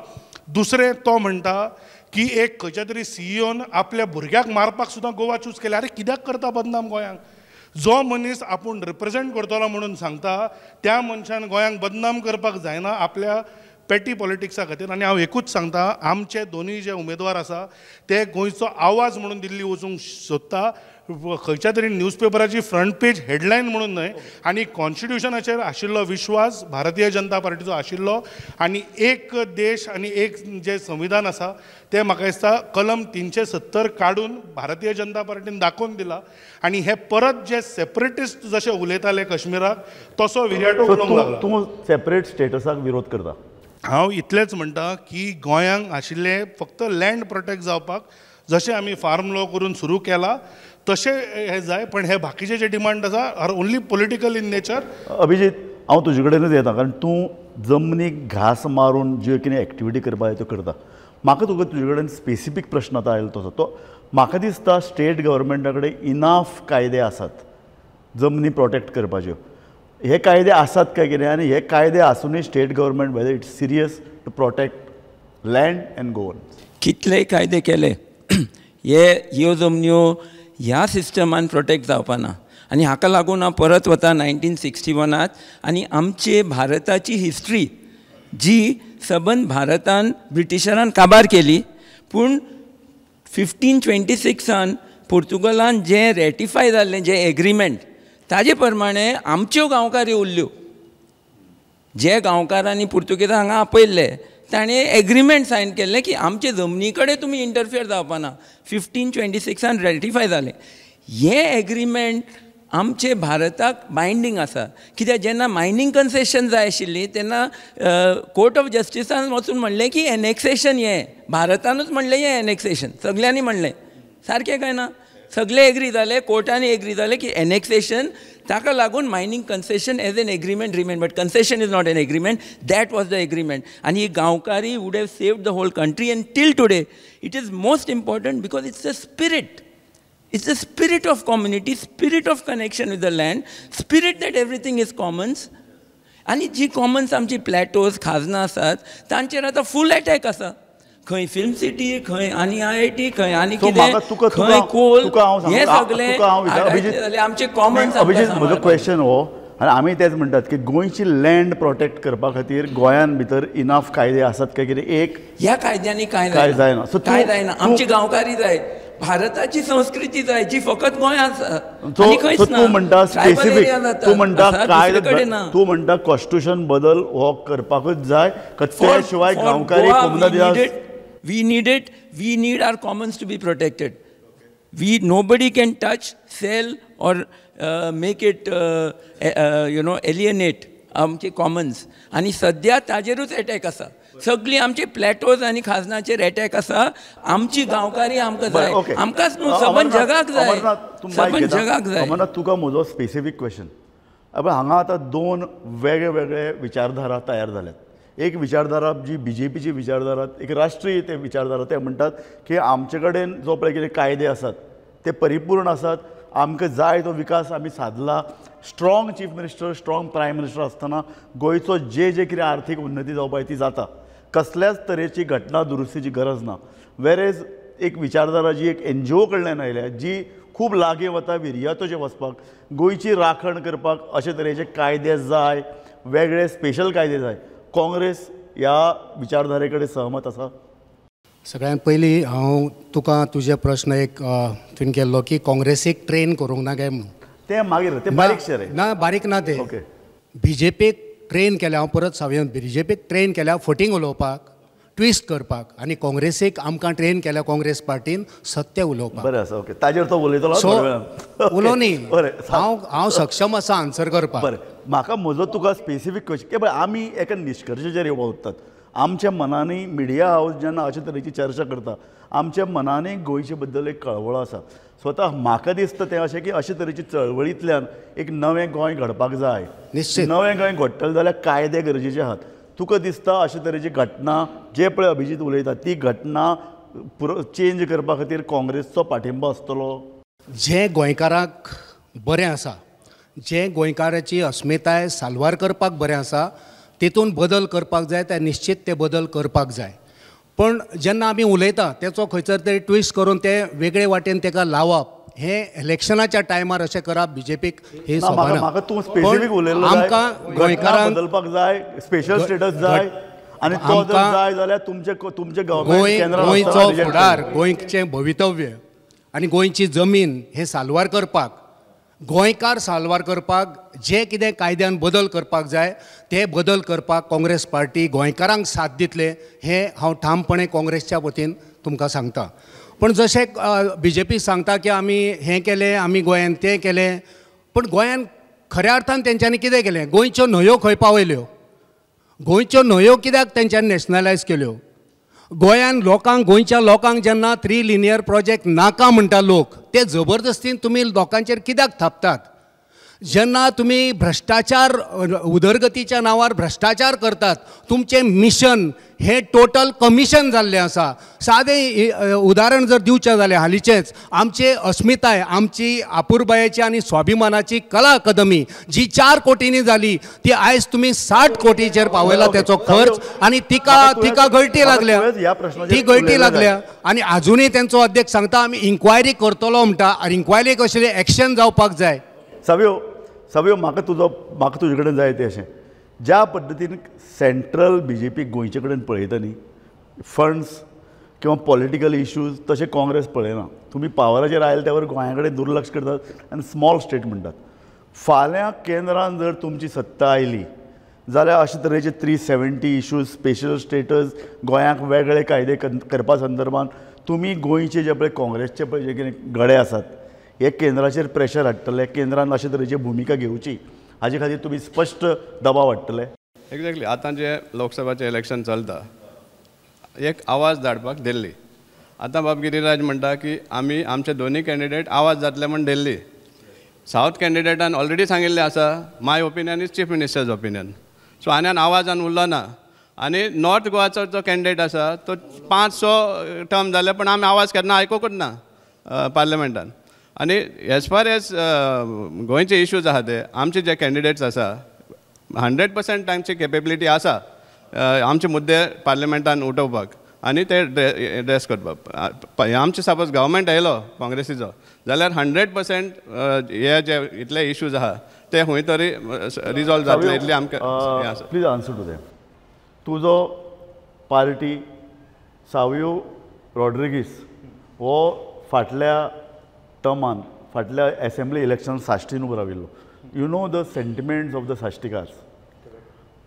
दुसरें, तो म्हणटा की एक खंयच्या तरी CEOन आपल्या भुरग्याक मारपाक सुद्दां गोवा चूज केलें. अरे कित्याक करता बदनाम गोंयांक? जो मनीस आपूण रिप्रेझेंट करतलो म्हणून सांगता त्या मनशान गोंयांक बदनाम करपाक जायना आपल्या पेटी पॉलिटिक्सा खातीर. आनी हांव एकूच सांगता, आमचे दोनूय जे उमेदवार आसा ते गोंयचो आवाज म्हणून दिल्ली वचूंक सोदता, खंयच्या तरी न्यूजपेपराची फ्रंट पेज हेडलायन म्हणून न्हय. आनी कॉन्स्टिट्युशनाचेर आशिल्लो विश्वास भारतीय जनता पार्टीचो आशिल्लो, आनी एक देश आनी एक जे संविधान आसा ते म्हाका दिसता कलम 370 काडून भारतीय जनता पार्टीन दाखोवन दिला. आनी हे परत जे सेपरेटिस्ट जशे उलयताले काश्मीराक तसो विर्याटो उलोवंक लागला. तूं सेपरेट स्टेटसाक विरोध करता? हांव इतलेंच म्हणटा की गोंयांक आशिल्ले फक्त लँड प्रोटेक्ट जावपाक, जशें आमी फार्म लॉ करून सुरू केला तशें हे जाय, पण हे बाकीचे जे डिमांड आसा are only political in nature. Abhijit, हांव तुजे कडेनूच येता, कारण तूं जमनीक घास मारून ज्यो कितें एक्टिविटी करपाक जाय त्यो करता. म्हाका तुजे कडेन स्पेसिफीक प्रश्न आतां आयलो तसो तो म्हाका दिसता स्टेट गव्हर्मेंटा कडेन इनाफ कायदे आसात जमनी प्रोटेक्ट करपाच्यो. हे कायदे आसात काय कितें, आनी हे कायदे आसुनूय state government whether it's serious to protect land and go on? कितलेय कायदे केले ह्यो जमन्यो ह्या सिस्टमान प्रोटेक्ट जावपाना. आनी हाका लागून हांव परत वता 1961 आनी आमचे भारताची हिस्ट्री जी सबंद भारतान ब्रिटिशरान काबार केली, पूण 1526 पोर्तुगलान जे रेटिफाय जाल्लें जे एग्रीमेंट ताजे प्रमाणे आमच्यो गांवकार उरल्यो. जे गांवकारांनी पुर्तुगेजां हांगा आपयल्ले ताणें एग्रीमेंट सायन केल्लें की आमचे जमनी कडेन तुमी इंटरफियर जावपाना. 1526 रेटिफाय जालें. हे एग्रीमेंट आमचे भारताक बायंडींग आसा. कित्याक जेन्ना मायनींग कन्सेशन जाय आशिल्ली तेन्ना कोर्ट ऑफ जस्टिसान वचून म्हणलें की एनेक्सेशन हें भारतानूच म्हणलें हें एनेक्सेशन, सगल्यांनी म्हणलें. सारकें काय ना? सगळे एग्री जाले, कोर्टानी एग्री जाले की एनेक्सेशन, ताका लागून mining concession as an agreement remain, but concession is not an agreement. That was the agreement. आनी ही गांवकारी would have saved the whole country. And till today it is most important because it's a spirit. It's the spirit of community, spirit of connection with the land, spirit that everything is commons. आणि जी Commons आमची Plato's खाजनां आसात तांचेर आतां फूल attack आसा. खंय film city, खंय आनी IIT, खंय आनी So, म्हाका तुका- कितें, खंय तुका- कोल, तुका हांव हे सांगता- सगळे तुका हांव विचार- हाडायतले अभिजीत- जाल्यार आमचे कॉमन अभिजीत म्हजो क्वेश्चन हो, आनी आमी तेच म्हणटात की गोंयची लँड प्रोटेक्ट करपा खातीर गोंयान भितर इनफ कायदे आसात काय कितें एक ह्या कायद्यांनी काय काय जायना. So, काय तूं- जायना. आमची गांवकारी जाय, भारताची संस्कृती जाय जी फकत गोंयांत आसा. सो आनी खंयच सो ना. तूं म्हणटा Tribal स्पेसिफीक, area जाता. तूं म्हणटा आसा, काय दुसरे कडेन ना. तूं म्हणटा कॉन्स्टिट्यूशन बदल हो करपाकूच जाय का For- त्या शिवाय for गांवकारी Goa, कोमुनिटी we need our commons to be protected. Nobody can touch, sell or make it alienate आमचे कॉमन्स. आनी सद्या ताजेरूच अटॅक आसा. सगळी आमचे प्लॅटोज आनी खाजनाचेर अटॅक आसा. आमची गांवकारी आमकां जाय, आमकांच न्हू, सबंद जगाक जाय, सबंद जगाक जाय. अमरनाथ तुका म्हजो स्पेसिफीक क्वेश्चन. हांगा आतां दोन वेगळे वेगळे विचारधारा तयार जाल्यात. एक विचारधारा जी BJPची विचारधारा, एक राष्ट्रीय ते विचारधारा. ते म्हणटात की आमचे कडेन जो पळय कितें कायदे आसात ते परिपूर्ण आसात, आमकां जाय तो विकास आमी साधला. Strong chief minister, strong prime minister आसतना गोंयचो जे कितें आर्थीक उन्नती जावपाक ती जाता. कसल्याच तरेची घटना दुरुस्तीची गरज ना. वेरेज एक विचारधारा जी एक NGO कडल्यान आयल्या, जी खूब लागीं वता विर्यातोचे वचपाक, गोंयची राखण करपाक अशे तरेचे कायदे जाय, वेगळे स्पेशल कायदे जाय. काँग्रेस ह्या विचारधारे कडेन सहमत आसा? सगळ्यात पयलीं हांव तुका तुजे प्रश्न एक तुवें केल्लो की काँग्रेसीक ट्रेन करूंक ना काय म्हणून. ते मागीर ते बारीकशे रे. ना बारीक ना ते. ओके. BJPक ट्रेन केल्या, हांव परत सांगून, BJPक ट्रेन केल्या फटींग उलोवपाक, ट्विस्ट करपाक, आनी काँग्रेसीक आमकां ट्रेन केल्या काँग्रेस पार्टीन सत्य उलोवपाक. बरें आसा. ओके. ताजेर तो उलयतलो. सो उलोवनी. बरें. हांव सक्षम आसा आन्सर करपाक. बरें. म्हाका म्हजो तुका स्पेसिफीक क्वेश्चन की आमी एका निश्कर्शाचेर येवतात. आमच्या मनांनी मिडिया हावस जेन्ना अशे तरेची चर्चा करता, आमच्या मनांनी गोंयचे बद्दल एक कळवळ आसा. स्वता म्हाका दिसता तें अशें की अशे तरेची चळवळींतल्यान एक नवें गोंय घडपाक जाय. निश्चित. नवें गोंय घडटलें जाल्यार कायदे गरजेचे आहात. तुका दिसता अशे तरेची घटना जे पळय अभिजीत उलयता ती घटना चेंज करपा खातीर काँग्रेसचो पाठिंबो आसतलो? जे गोंयकाराक बरें आसा, जे गोंयकाराची अस्मिताय साल्वार करपाक बरें आसा, तेतून बदल करपाक जाय, ते निश्चित ते बदल करपाक जाय. पण जेन्ना आमी उलयता तेचो खंयसर तरी ट्विस्ट करून ते वेगळे वाटेन ताका लावप, हे इलेक्शनाच्या टायमार अशें करप BJPक हे म्हाका सोबना. तूं स्पेसिफीक उलयल्लो आमकां गोंयकारांक बदलपाक जाय, स्पेशल स्टेटस जाय, आनी तो जर जाय जाल्यार तुमचे गोंयचो फुडार, गोंयचें भवितव्य आनी गोंयची जमीन हे साल्वार करपाक, गोंयकार साल्वार करपाक जे कितें कायद्यान बदल करपाक जाय ते बदल करपाक काँग्रेस पार्टी गोंयकारांक साथ दितले हे हांव ठामपणे काँग्रेसच्या वतीन तुमकां सांगता. पण जशें BJP सांगता की आमी हें केलें, आमी गोंयान तें केलें, पण गोंयान खऱ्या अर्थान तेंच्यांनी कितें केलें? गोंयच्यो न्हंयो खंय पावयल्यो? गोंयच्यो न्हंयो कित्याक तेंच्यांनी नॅशनलायज केल्यो? गोंयान गोंयच्या लोकांक जेन्ना 3 लिनियर प्रोजेक्ट नाका म्हणटा लोक, ते जबरदस्तीन तुमी लोकांचेर कित्याक थापतात? जेन्ना तुमी भ्रश्टाचार, उदरगतीच्या नांवार भ्रश्टाचार करतात, तुमचें मिशन हे टोटल कमिशन जाल्लें आसा. सादें उदाहरण जर दिवचें जाल्यार हालींचेंच आमचे अस्मिताय, आमची आपुरबायेची आनी स्वाभिमानाची कला अकादमी जी 4 कोटींनी जाली, ती आयज तुमी 60 कोटीचेर पावयला तेचो खर्च, आनी तिका गळटी लागल्या, ती गळटी लागल्या. आनी आजुनूय तेंचो अध्यक्ष सांगता आमी इन्क्वायरी करतलो म्हणटा. इन्क्वायरी कसली एक्शन जावपाक जाय. सव्यो म्हाका तुजे कडेन जाय तें अशें, ज्या पद्दतीन सेंट्रल BJP गोंयचे कडेन पळयता न्ही, फंड्स किंवा पॉलिटिकल इश्यूज तशें काँग्रेस पळयना. तुमी पावराचेर आयले त्या वर गोंया कडेन दुर्लक्ष करतात आनी स्मॉल स्टेट म्हणटात. फाल्यां केंद्रान जर तुमची सत्ता आयली जाल्यार अशे तरेचे 370 इश्यूज, स्पेशल स्टेटस, गोंयाक वेगळे कायदे करपा संदर्भात तुमी गोंयचे जे पळय काँग्रेसचे पळय जे कितें गडे आसात हे केंद्राचेर प्रेशर हाडटले, केंद्रान अशे तरेची भुमिका घेवची, हाजे खातीर तुमी स्पश्ट दबाव हाडटले? एक्झॅक्टली. आतां जे लोकसभाचें इलेक्शन चलता, एक आवाज धाडपाक दिल्ली. आतां बाब गिरीराज म्हणटा की आमी आमचे दोनूय कॅन्डिडेट आवाज जातले म्हण दिल्ली. सावथ कॅन्डिडेटान ऑलरेडी सांगिल्लें आसा my opinion is chief minister's opinion. So आनी आवाजान उरलो ना. आनी नॉर्थ गोवाचो जो कॅन्डिडेट आसा तो 500 टर्म जाले पण आमी आवाज केन्ना आयकोकूच ना पार्लमेंटान. आनी एज फार एज गोंयचे इश्यूज आसा ते आमचे जे कॅन्डिडेट्स आसा 100% तांची कॅपेबिलिटी आसा आमचे मुद्दे पार्लमेंटान उठोवपाक. आनी ते ड्रेस करपाक आमचे सपोज गव्हर्मेंट आयलो काँग्रेसीचो जाल्यार 100% हे जे इतले इश्यूज आहा ते खंय तरी रिजॉल्व जातले इतली आमकां प्लीज आन्सर टू दॅट. तुजो पार्टी सावियो रॉड्रिगीस हो फाटल्या टर्मान फाटल्या असेंब्ली इलेक्शन साश्टीन उबो राविल्लो. You know the sentiments of the साश्टीकार्स.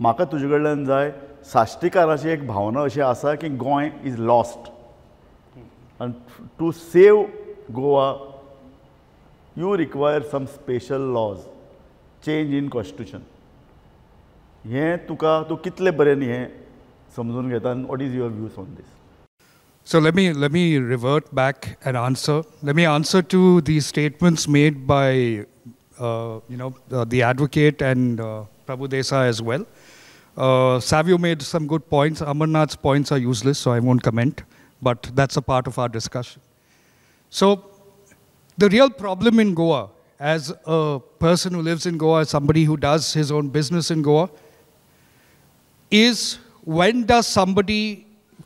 म्हाका तुजे कडल्यान जाय साश्टीकाराची एक भावना अशी आसा की गोंय इज लॉस्ट आनी to save Goa you require some special laws change in constitution. हें तुका तूं कितले बरें हें समजून घेता आनी what is your views on this? So let me revert back and answer. Let me answer to the statements made by the advocate and Prabhu Desai as well. Savio made some good points. Amarnath's points are useless, so I won't comment. But that's a part of our discussion. So the real problem in Goa, as a person who lives in Goa, as somebody who does his own business in Goa, is when does somebody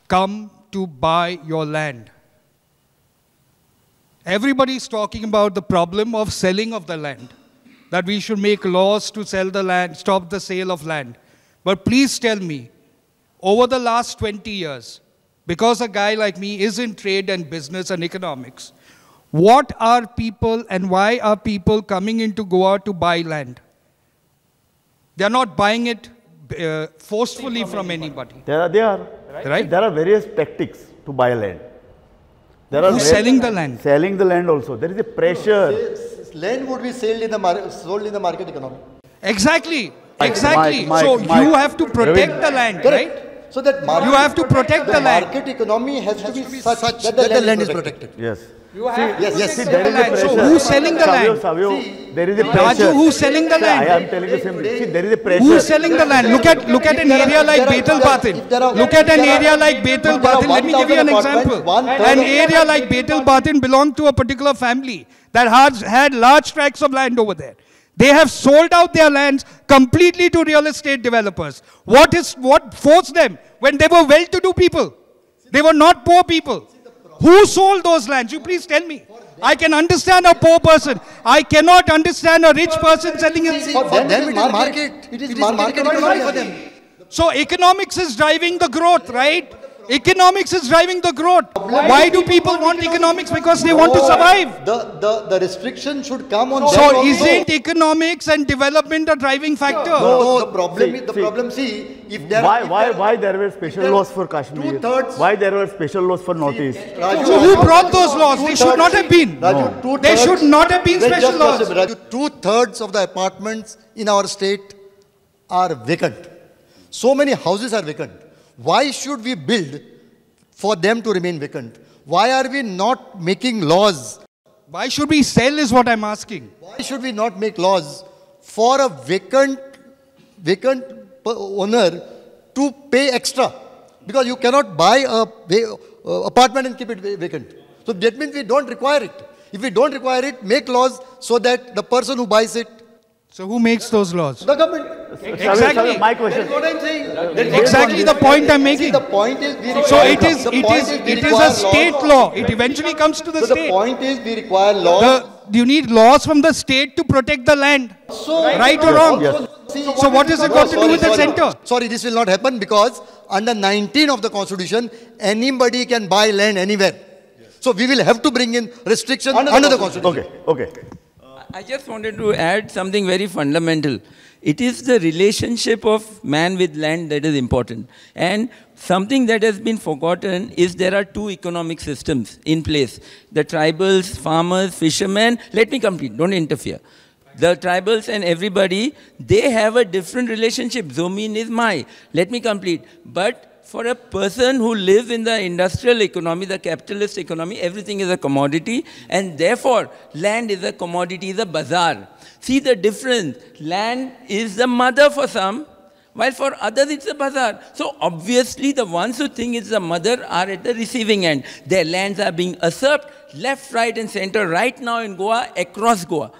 come to buy your land? Everybody is talking about the problem of selling of the land, that we should make laws to sell the land, stop the sale of land. But please tell me, over the last 20 years, because a guy like me is in trade and business and economics, what are people and why are people coming into Goa to buy land? They are not buying it forcefully from anybody. They are. Right? There are various tactics to buy land. Who's selling the land? Selling the land also. There is a pressure. Land would be sold in the market economy. Exactly. So you have to protect the land, right? So that you have to protect the land. Market economy has to be such that the land is protected. Yes. You have to yes. protect the land. So who's selling the land? Savio, there is a pressure. Raju, who's selling the land? I am telling you simply. See, there is a pressure. Who's selling the land? Look at an area like Betel Batin. Look at an area like Betel Batin. Let me give you an example. An area like Betel Batin belonged to a particular family that had large tracts of land over there. They have sold out their lands completely to real estate developers. What forced them when they were well-to-do people? They were not poor people. Who sold those lands? You please tell me. I can understand a poor person. I cannot understand a rich person selling his. For them it is market. It is market economy for them. So economics is driving the growth, right? Economics is driving the growth. Why do people want economics? Because they want to survive. The restriction should come on. So isn't economics and development a driving factor? No, the problem. See, if there why there were special laws for Kashmir? Why there were special laws for Northeast? So who brought those laws? They should not have been. They should not have been special laws. 2/3 of the apartments in our state are vacant. So many houses are vacant. Why should we build for them to remain vacant? Why are we not making laws? Why should we sell is what I'm asking. Why should we not make laws for a vacant owner to pay extra? Because you cannot buy a apartment and keep it vacant. So that means we don't require it. If we don't require it, make laws so that the person who buys it. So who makes those laws? The government. Exactly. My question. That's what I'm saying. Exactly the point I'm making. See, the point is we require. So it is a state law. It eventually comes to the So state. the point is we require laws. You need laws from the state to protect the land. Right or wrong? Yes. So what has it got to do with the center? Sorry, this will not happen because under 19 of the Constitution, anybody can buy land anywhere. So we will have to bring in restrictions under the Constitution. Okay. I just wanted to add something very fundamental. It is the relationship of man with land that is important. And something that has been forgotten is there are two economic systems in place. The tribals, farmers, fishermen. Let me complete, don't interfere. The tribals and everybody, they have a different relationship. Zomin is my. Let me complete. But for a person who lives in the industrial economy, the capitalist economy, everything is a commodity, and therefore land is a commodity, is a bazaar. See the difference. Land is the mother for some, while for others it's a bazaar. So obviously the ones who think it's the mother are at the receiving end. Their lands are being usurped left, right and center right now in Goa, across Goa.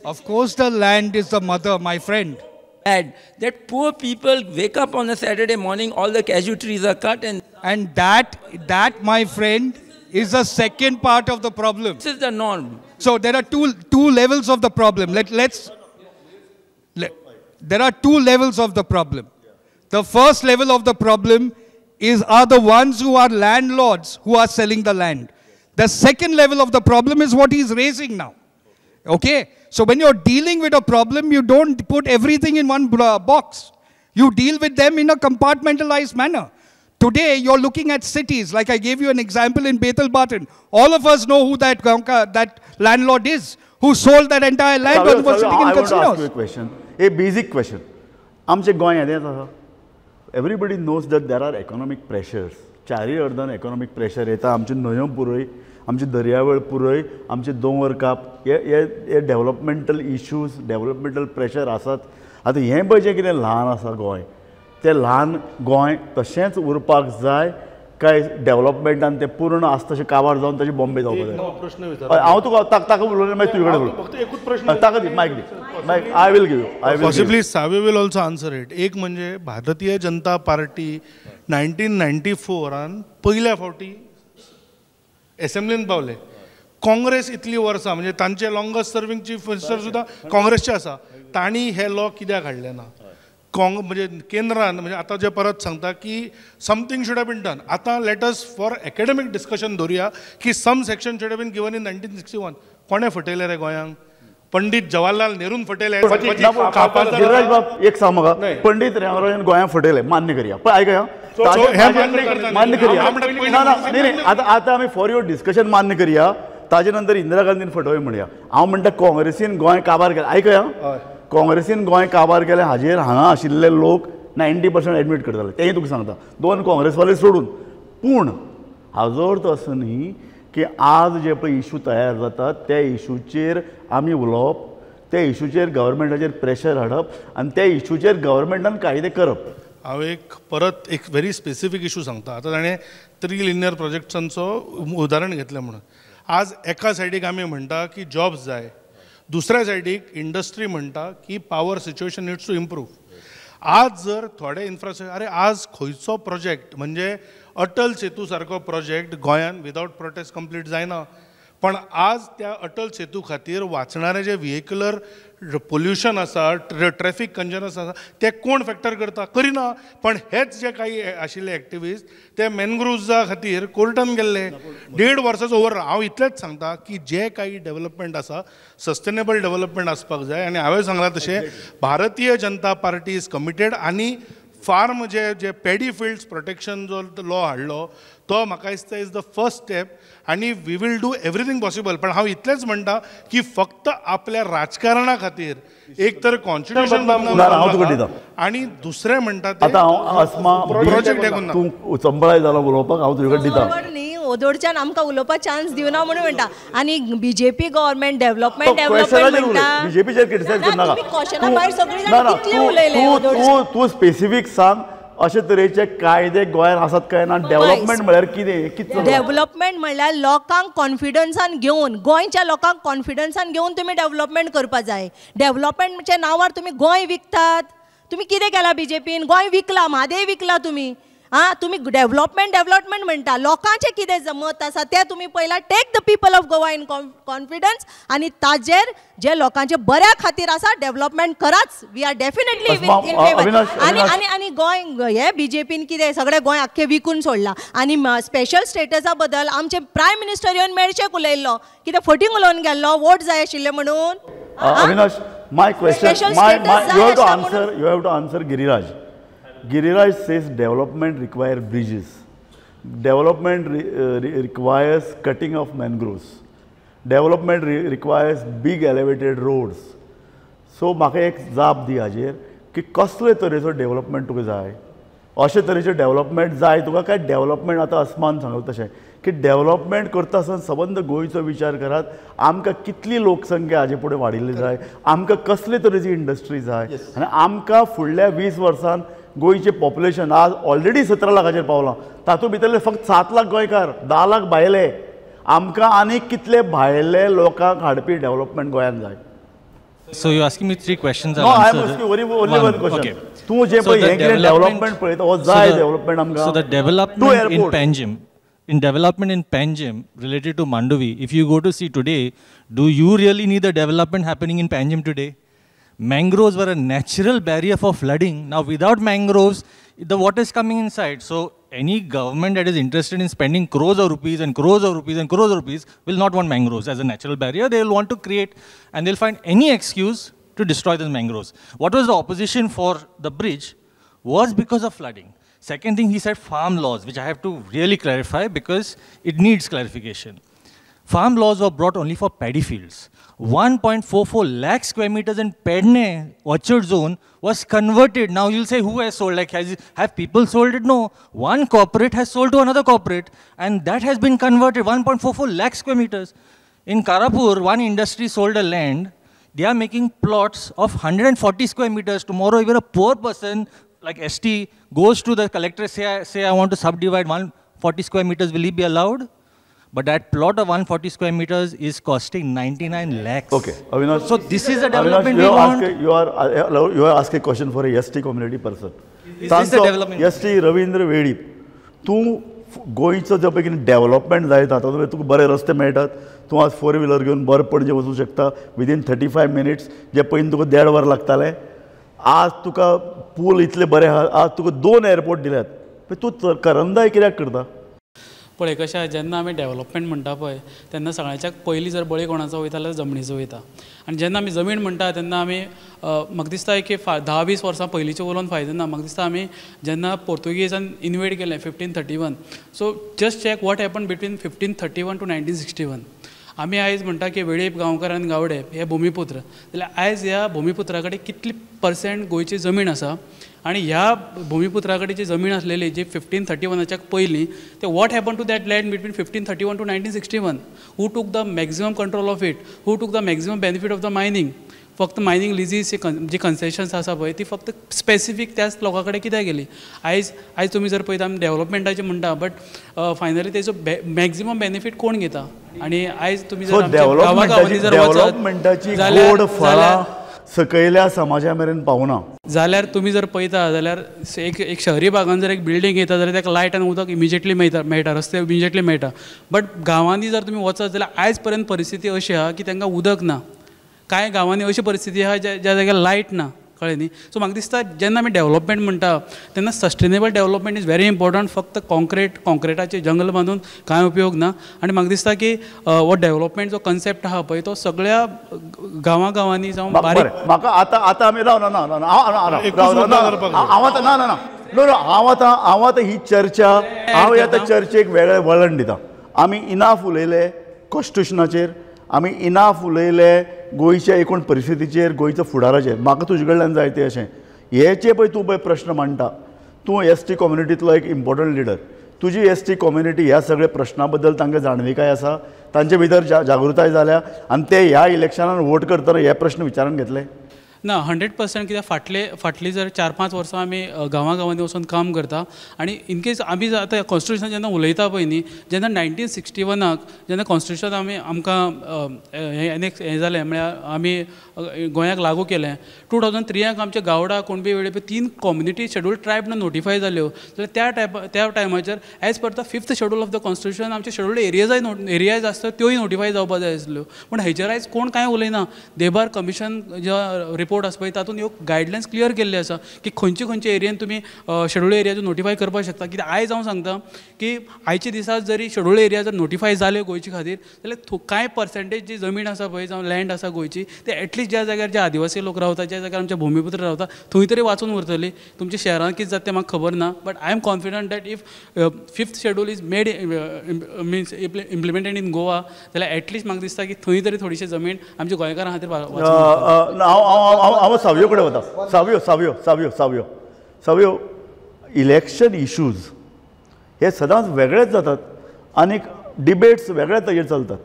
Of course the land is the mother, my friend. That poor people wake up on a Saturday morning, all the cashew trees are cut and And that, my friend, is the second part of the problem. This is the norm. So there are two levels of the problem. There are two levels of the problem. The first level of the problem are the ones who are landlords who are selling the land. The second level of the problem is what he's raising now. Okay? So when you're dealing with a problem, you don't put everything in one box. You deal with them in a compartmentalized manner. Today, you're looking at cities, like I gave you an example in Bethel Barton. All of us know who that landlord is, who sold that entire land and was sitting in casinos. I want to ask you a question, a basic question. आमचे गोंय येदेंच आसा. Everybody knows that there are economic pressures. चारी अर्दान economic pressure येता. आमचे न्हंयो पुरय, आमचे दर्यावेळ पुरय, आमचे दोंगर काप, हे डेव्हलपमेंटल इश्यूज, डेव्हलपमेंटल प्रेशर आसात. आतां हें पळय जें कितें ल्हान आसा गोंय, तें ल्हान गोंय तशेंच उरपाक जाय काय डेव्हलपमेंटान तें पूर्ण आसा तशें काबार जावन तशें बॉम्बे जावपाक जाय? प्रश्न विचार हांव तुका ताका उलोवन मागीर तुजे कडेन फक्त एकूच प्रश्न ताका दी मायक दी. I will give you. Possibly Savio will also answer it. एक म्हणजे भारतीय जनता पार्टी 1994 पहिल्या फावटी एसेंब्लीन पावले. काँग्रेस इतली वर्सां म्हणजे तांचे लॉंगस्ट सर्विंग चीफ मिनिस्टर सुद्दां काँग्रेसचे आसा. तांणी हे लॉ कित्याक हाडले ना? म्हणजे केंद्रान म्हणजे आतां जे परत सांगता की something should have been done. आतां let us for academic discussion धरुया की some section should have been given in 1961. कोणें फटयले रे गोंयांक? पंडीत जवाहरलाल नेरून फटयले. गिरिराज बाब एक सांग म्हाका, पंडीत रामराजन गोंयांक फटयले मान्य करया. पण आयकया मान्य करया. नाही आतां आमी फॉर युअर डिस्कशन मान्य करया. ताजे नंतर इंदिरा गांधीन फटोय म्हणया. हांव म्हणटा काँग्रेसीन गोंय काबार केलें. आयकया, काँग्रेसीन गोंय काबार केलें हाजेर हांगा आशिल्ले लोक 90% एडमीट करताले. तेंय तुका सांगता, 2 काँग्रेसवाले सोडून. पूण हाजो अर्थ असो न्ही की आज जे पळय इशू तयार जातात त्या इशूचेर आमी उलोवप, त्या इशूचेर गव्हर्मेंटाचेर प्रेशर हाडप आनी त्या इशूचेर गव्हर्मेंटान कायदे करप. हांव परत एक व्हेरी स्पेसिफीक इशू सांगता. आतां ताणें 3 लिनियर प्रोजेक्ट्सांचो उदाहरण घेतलें म्हणून. आज एका सायडीक आमी म्हणटा की जॉब्स जाय, दुसऱ्या सायडीक इंडस्ट्री म्हणटा की power situation needs to improve. आज जर थोडे इन्फ्रास्ट्रक्चर आज खंयचो प्रोजेक्ट म्हणजे अटल सेतू सारको प्रोजेक्ट गोंयान विदाउट प्रोटेस्ट कंप्लीट जायना. पण आज त्या अटल सेतू खातीर वाचणारे जे व्हेहिक्युलर पोल्युशन आसा, ट्रॅफिक कंजनस आसा, ते कोण फॅक्टर करता? करिना. पण हेच जे काही आशिल्ले एक्टिविस्ट ते मॅनग्रुव्जा खातीर कोर्टान गेल्ले. 1.5 वर्साचो ओवर. हांव इतलेंच सांगता की जे काही डेव्हलपमेंट आसा सस्टेनेबल डेव्हलपमेंट आसपाक जाय. आनी हांवें सांगलां तशें भारतीय जनता पार्टी इज कमिटेड. आनी फार्म जे पॅडी फिल्ड्स प्रोटेक्शन जो लॉ हाडलो तो म्हाका दिसता इज द फर्स्ट स्टेप. आनी we will do everything possible. पण हांव इतलेंच म्हणटा की फक्त आपल्या राजकारणा खातीर एक तर कॉन्स्टिट्यूशन आनी दुसरें म्हणटा प्रोजेक्ट तूं संबळाय जालो उलोवपाक. हांव तुजे कडेन दिता. ओदोडच्यान आमकां उलोवपाक चान्स दिवना म्हणून म्हणटा. आनी बीजेपी गव्हर्मेंट डेव्हलपमेंट म्हणटा. बीजेपीचेर क्रिटिसायज करनाका. तूं स्पेसिफीक सांग अशे तरेचे कायदे गोंयांत आसात काय ना? डेव्हलपमेंट म्हळ्यार कितें? डेव्हलपमेंट म्हळ्यार लोकांक कॉन्फिडन्सान घेवन, गोंयच्या लोकांक कॉन्फिडन्सान घेवन तुमी डेव्हलपमेंट करपा जाय. डेव्हलपमेंटच्या नांवार तुमी गोंय विकतात. तुमी कितें केलां बीजेपीन? गोंय विकला, म्हादेय विकला तुमी. तुमी डेव्हलपमेंट म्हणटा. लोकांचें कितें मत आसा तें तुमी पयला take the people of Goa in confidence आनी ताजेर जे लोकांचे बऱ्या खातीर आसा डेव्हलपमेंट कराच. We are definitely in favour. आनी गोंय हे बीजेपीन कितें सगळें गोंय आख्खें विकून सोडलां. आनी स्पेशल स्टेटसा बद्दल आमचे प्रायम मिनिस्टर येवन मेळचेक उलयल्लो. कितें फटींग उलोवन गेल्लो वोट जाय आशिल्ले म्हणून. Avinash, my question, you have to answer Giriraj. Giriraj says development requires bridges. Development requires cutting of mangroves. Development requires big elevated roads. So म्हाका एक जाप दी हाजेर की कसले तरेचो डेव्हलपमेंट तुका जाय. अशे तरेचे डेव्हलपमेंट जाय तुका काय डेव्हलपमेंट आतां अस्मान सांगलें तशें की डेव्हलपमेंट करता आसतना सबंद गोंयचो विचार करात. आमकां कितली लोकसंख्या हाजे फुडें वाडिल्ली जाय, आमकां कसले तरेची इंडस्ट्री जाय. आनी आमकां फुडल्या 20 वर्सान गोंयचें पॉप्युलेशन आज ऑलरेडी 17 लाखाचेर पावलां. तातूंत भितरले फक्त 7 लाख गोंयकार, 10 लाख भायले. आमकां आनीक कितले भायले लोकांक हाडपी डेव्हलपमेंट गोंयांत जाय. So you're asking me 3 questions. No, I am asking only one question. Okay. तूं जे पळय हें कितें डेव्हलपमेंट पळयता हो जाय डेव्हलपमेंट आमकां. So the development in Panjim, related to Mandovi, if you go to see today, do you really need the development happening in Panjim today? Mangroves were a natural barrier for flooding. Now without mangroves, the water is coming inside. So any government that is interested in spending crores of rupees and crores of rupees and crores of rupees will not want mangroves as a natural barrier. They will want to create, and they'll find any excuse to destroy those mangroves. What was the opposition for the bridge was because of flooding. Second thing, he said farm laws, which I have to really clarify because it needs clarification. Farm laws were brought only for paddy fields. 1.44 lakh square meters in Pedne orchard zone was converted. Now you'll say, who has sold? Like, have people sold it? No. One corporate has sold to another corporate, and that has been converted. 1.44 lakh square meters. In Karapur, one industry sold a land. They are making plots of 140 square meters. Tomorrow, even a poor person like ST goes to the collector, say I want to subdivide 140 square meters, will he be allowed? But that plot of 140 square meters is costing 99 lakhs. Okay, Avinash. So this is a development Avinash, we want. you are asking a question for a ST community person. Is this a development? ST Ravindra Vedi, तूं गोंयचो जो पळय development जायता तातूंत तुका बरे रस्ते मेळटात. तूं आज 4 व्हिलर घेवन बरे पणजे वचूंक शकता विदीन 35 मिनिट्स, जे पयलीं तुका 1.5 वर लागताले. आज तुका पूल इतले बरे आहा, आज तुका 2 एअरपोर्ट दिल्यात. पण तूं करंदाय कित्याक करता? पळय कशें आसा, जेन्ना आमी डेव्हलपमेंट म्हणटा पळय तेन्ना सगळ्यांच्याक पयलीं जर बळी कोणाचो वयता जाल्यार जमनीचो वयता. आनी जेन्ना आमी जमीन म्हणटा तेन्ना आमी म्हाका दिसता की 10-20 वर्सां पयलींचे उलोवन फायदो ना. म्हाका दिसता आमी जेन्ना पोर्तुगीजान इन्वेड केलें 1531, so just check what happen between 1531 to 1961. आमी आयज म्हणटा की वेळीप गांवकार आनी गावडे हे भुमिपुत्र, जाल्यार आयज ह्या भुमिपुत्रा कडेन कितली % गोंयची जमीन आसा. आणि ह्या भुमिपुत्रा कडेन जी जमीन आसलेली जी 1531च्या पयलीं, ते what happen to that land between 1531 to 1961. Who took the maximum control of it, who took the maximum benefit of the mining. फक्त मायनींग लिजीस जी कन्सेशन्स आसा पळय ती फक्त स्पेसिफीक त्याच लोकां कडेन कित्याक गेली. आयज तुमी जर पळयता आमी डेव्हलपमेंटाचें म्हणटा, बट फायनली तेजो मॅक्झिमम बेनिफीट कोण घेता. आणि आयज तुमी जर डेव्हलपमेंटाची गोड फळां सकयल्या समाजा मेरेन पावना. जाल्यार तुमी जर पळयता जाल्यार एक शहरी भागांत जर एक बिल्डींग येता जाल्यार ताका लायट आनी उदक इमिजिएटली मेळटा, रस्ते इमिजिएटली मेळटा. बट गांवांनी जर तुमी वचत जाल्यार आयज पर्यंत परिस्थिती अशी आहा की तांकां उदक ना. कांय गांवांनी अशी परिस्थिती आहा ज्या जाग्यार लायट ना, कळ्ळें न्ही. सो म्हाका दिसता जेन्ना आमी डेव्हलपमेंट म्हणटा तेन्ना sustainable development is very important. फक्त कॉन्क्रिटाचे जंगल बांदून कांय उपयोग ना. आनी म्हाका दिसता की हो डेव्हलपमेंट जो कन्सेप्ट आहा पळय तो सगळ्या गांवांनी जावं बारीक. म्हाका आतां आमी हांव आतां ही चर्चा हांव आतां चर्चेक वेगळें वळण दिता. आमी इनाफ उलयले कॉन्स्टिट्युशनाचेर, आमी इनाफ उलयले गोंयच्या एकूण परिस्थितीचेर, गोंयच्या फुडाराचेर. म्हाका तुजे कडल्यान जाय तें अशें हेचे पळय तूं पळय प्रश्न मांडटा. तूं ST कम्युनिटींतलो एक इम्पॉर्टंट लिडर. तुजी ST कम्युनिटी ह्या सगळ्या प्रश्नां बद्दल तांकां जाणविकाय आसा, तांचे भितर जागृताय जाल्या, आनी ते ह्या इलेक्शनान वोट करतना हे प्रश्न विचारून घेतले ना. 100% कित्याक फाटली जर 4-5 वर्सां आमी गांवांनी वचून काम करता. आनी इनकेस आमी आतां कॉन्स्टिट्युशन जेन्ना उलयता पळय न्ही, जेन्ना 1961 जेन्ना कॉन्स्टिट्युशन आमकां हें जालें म्हळ्यार आमी गोंयाक लागू केलें. 2003 आमच्या गावडा कुणबी वेळेपी 3 कम्युनिटी शेड्यूल्ड ट्रायब नोटिफाय जाल्यो. जाल्यार त्या टायमाचेर as per the 5th schedule of the constitution आमचे शेड्यूल्ड एरियाज आसता त्योय नोटिफाय जावपाक जाय आसल्यो. पूण हेचेर आयज कोण कांय उलयना. देबार कमिशन जो रिपोर्ट आसा पळय तातूंत ह्यो गायडलायन्स क्लियर केल्ले आसा की खंयचे एरियेन तुमी शेड्यूल्ड एरियाचो नोटिफाय करपाक शकता. कित्याक आयज हांव सांगता की आयच्या दिसा जरी शेड्यूल्ड एरिया जर नोटिफाय जाल्यो गोंयचे खातीर जाल्यार कांय पर्सेंटेज जी जमीन आसा पळय जावं लँड आसा गोंयची ते एटलिस्ट ज्या जाग्यार जे आदिवासी लोक रावतात, ज्या जाग्यार आमचे भुमिपुत्र रावता थंय तरी वाचून उरतली. तुमच्या शहरांत कितें जाता तें म्हाका खबर ना. But I am confident that if 5th schedule is made means implemented in Goa जाल्यार एटलिस्ट म्हाका दिसता की थंय तरी थोडीशी जमीन आमच्या गोंयकारां खातीर हांव सावयो कडेन वता. सावयो इलेक्शन इश्यूज हे सदांच वेगळेच जातात आनी डिबेट्स वेगळ्या तरेचे चलतात.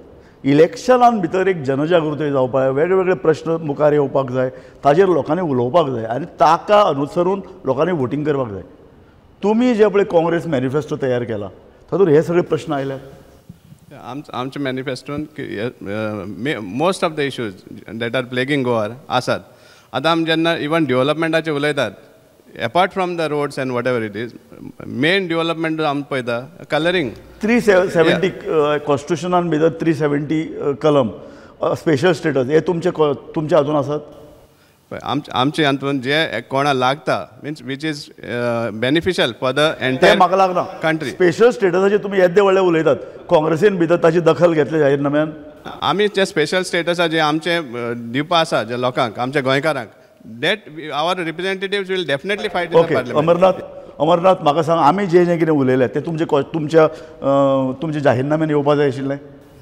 इलेक्शनान भितर एक जनजागृती जावपाक जाय, वेगळे प्रश्न मुखार येवपाक जाय, ताजेर लोकांनी उलोवपाक जाय आनी ताका अनुसरून लोकांनी वोटींग करपाक जाय. तुमी जे पळय काँग्रेस मॅनिफेस्टो तयार केला तातूंत हे सगळे प्रश्न आयल्यात. आमच्या मॅनिफेस्टोन most of the issues that are plaguing गोवार आसात. आतां आमी जेन्ना इवन डेव्हलपमेंटाचें उलयतात, apart from the roads and whatever it is, main development आमी पळयता कलरिंग. 370 कॉन्स्टिट्युशनान भितर 370 कलम स्पेशल स्टेटस हे तुमच्या हातून आसात? आमचे हातून जे कोणा लागता means which is beneficial for the entire म्हाका लागना कंट्री. स्पेशल स्टेटसाचे तुमी येदे व्हडले उलयतात, काँग्रेसीन भितर ताची दखल घेतले जाहीरनाम्यान? आमी जे स्पेशल स्टेटस जे आमचे दिवपा आसा जे लोकांक, आमच्या गोंयकारांक, that our representatives will definitely fight in the parliament. Amarnath म्हाका सांग, आमी जे कितें उलयले ते तुमच्या जाहीरनाम्यान येवपा जाय आशिल्लें?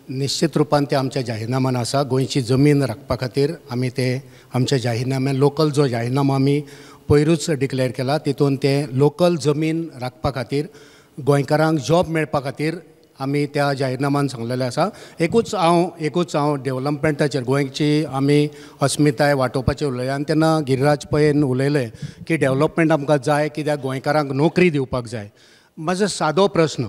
निश्चित रुपान ते आमच्या जाहीरनाम्यान आसा. गोंयची जमीन राखपा खातीर आमी ते आमच्या जाहीरनाम्यान लोकल जो जाहीरनामो आमी पयरूच डिक्लेअर केला, तितून ते लोकल जमीन राखपा खातीर गोंयकारांक जॉब मेळपा खातीर आमी त्या जाहीरनाम्यान सांगलेलें आसा. एकूच हांव डेव्हलपमेंटाचेर गोंयची आमी अस्मिताय वाटोवपाचेर उलयलें आनी तेन्ना गिरिराज पैन उलयलें की डेव्हलपमेंट आमकां जाय कित्याक गोंयकारांक नोकरी दिवपाक जाय. म्हजो सादो प्रश्न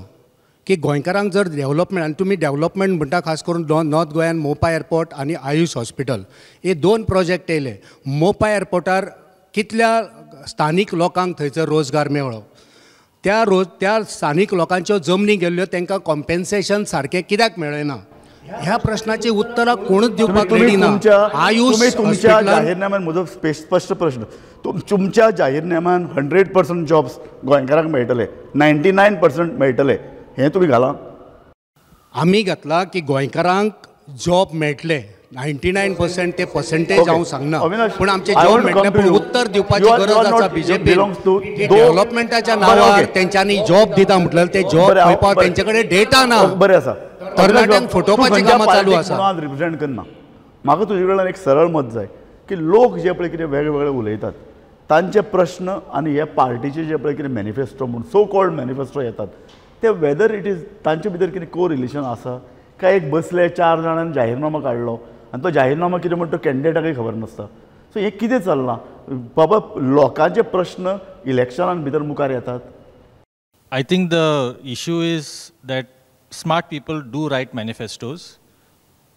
की गोंयकारांक जर डेव्हलपमेंट, आनी तुमी डेव्हलपमेंट म्हणटा खास करून नॉर्थ गोंयान मोपा एअरपोर्ट आनी आयुश हॉस्पिटल हे 2 प्रोजेक्ट येयले. मोपा एअरपोर्टार कितल्या स्थानीक लोकांक थंयसर रोजगार मेळ्ळो? त्या स्थानीक लोकांच्यो जमनी गेल्ल्यो तांकां कॉम्पेन्सेशन सारकें कित्याक मेळ्ळें ना? ह्या प्रश्नाची उत्तरां कोणूच दिवपाक रेडी ना. आयुष तुमच्या जाहीरनाम्यान म्हजो स्पश्ट प्रश्न, तुमच्या जाहीरनाम्यान 100% जॉब्स गोंयकारांक मेळटले, 99% मेळटले, हें तुमी घाला? आमी घातला की गोंयकारांक जॉब मेळटले, 99% ते पर्सेंटेज हांव सांगना, पूण आमचे जॉब मेळटले. पूण उत्तर दिवपाची गरज आसा बीजेपी की डेव्हलपमेंटाच्या नांवार तेंच्यांनी जॉब दिता म्हटल्यार ते जॉब मेळपाक तेंचे कडेन डेटा ना. बरें आसा, तरणाट्यांक फटोवपाची कामां चालू आसा. रिप्रेझेंट करना. म्हाका तुजे कडल्यान एक सरळ मत जाय की लोक जे पळय कितें वेगवेगळे उलयतात तांचे प्रश्न आनी हे पार्टीचे जे पळय कितें मॅनिफेस्टो म्हूण सो कॉल्ड मॅनिफेस्टो येतात ते वेदर इट इज तांचे भितर कितें को रिलेशन आसा काय एक बसले 4 जाणांनी जाहीरनामो काडलो आनी तो जाहीरनामो कितें म्हणटा तो कॅन्डिडेटाकय खबर नासता. सो हें कितें चल्लां? बाबा लोकांचे प्रश्न इलेक्शनान भितर मुखार येतात. I think the issue is that smart people do write manifestos,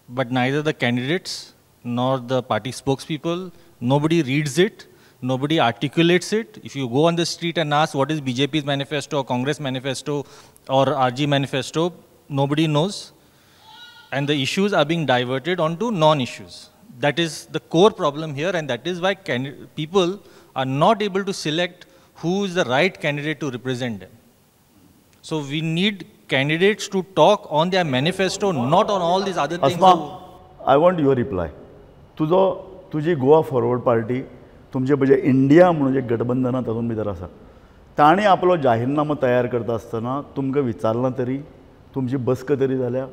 but neither the candidates nor the party spokespeople, nobody reads it, nobody articulates it. If you go on the street and ask what is BJP's manifesto or Congress manifesto or RG manifesto, nobody knows. And the issues are being diverted onto non-issues. That is the core problem here, and that is why people are not able to select who is the right candidate to represent them. So we need candidates to talk on their manifesto, not on all these other things. Asma, I want your reply. तुझी Goa forward party तुमचे म्हणजे India म्हणून जे गठबंधना तातूंत भितर आसा ताणी आपलो जाहीरनामो तयार करता आसतना तुमकां विचारलां तरी? तुमची बसक तरी जाल्या?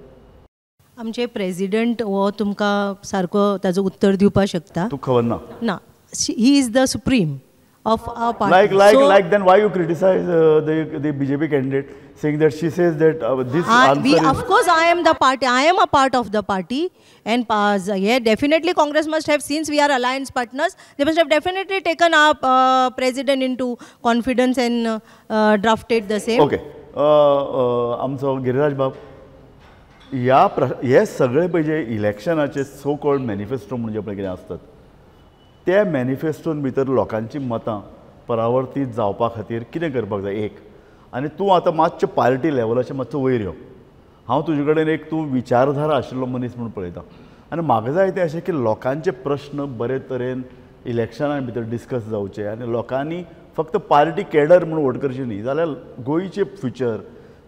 आमचे प्रेसिडेंट हो तुमकां सारको ताजो उत्तर दिवपाक शकता. तूं खबर ना? ना, he is the supreme of our party. Like then why you criticize the BJP candidate saying that she says that this answer of course I am the party, I am a part of the party, and yeah, definitely Congress must have, since we are alliance partners, they must have definitely taken our president into confidence and drafted the same. Okay, आमचो गिरिराज बाब हे सगळे पळय जे इलेक्शनाचे so called manifesto म्हणजे पळय कितें आसतात त्या मॅनिफेस्टोन भितर लोकांची मतां परावर्तीत जावपा खातीर कितें करपाक जाय एक. आनी तूं आतां मातशें पार्टी लेवलाचेर मातसो वयर यो. हांव तुजे कडेन एक तूं विचारधारा आशिल्लो मनीस म्हणून पळयता आनी म्हाका जाय तें अशें की लोकांचे प्रश्न बरे तरेन इलेक्शना भितर डिस्कस जावचे आनी लोकांनी फक्त पार्टी कॅडर म्हणून वोट करची न्ही जाल्यार गोंयचे फ्युचर,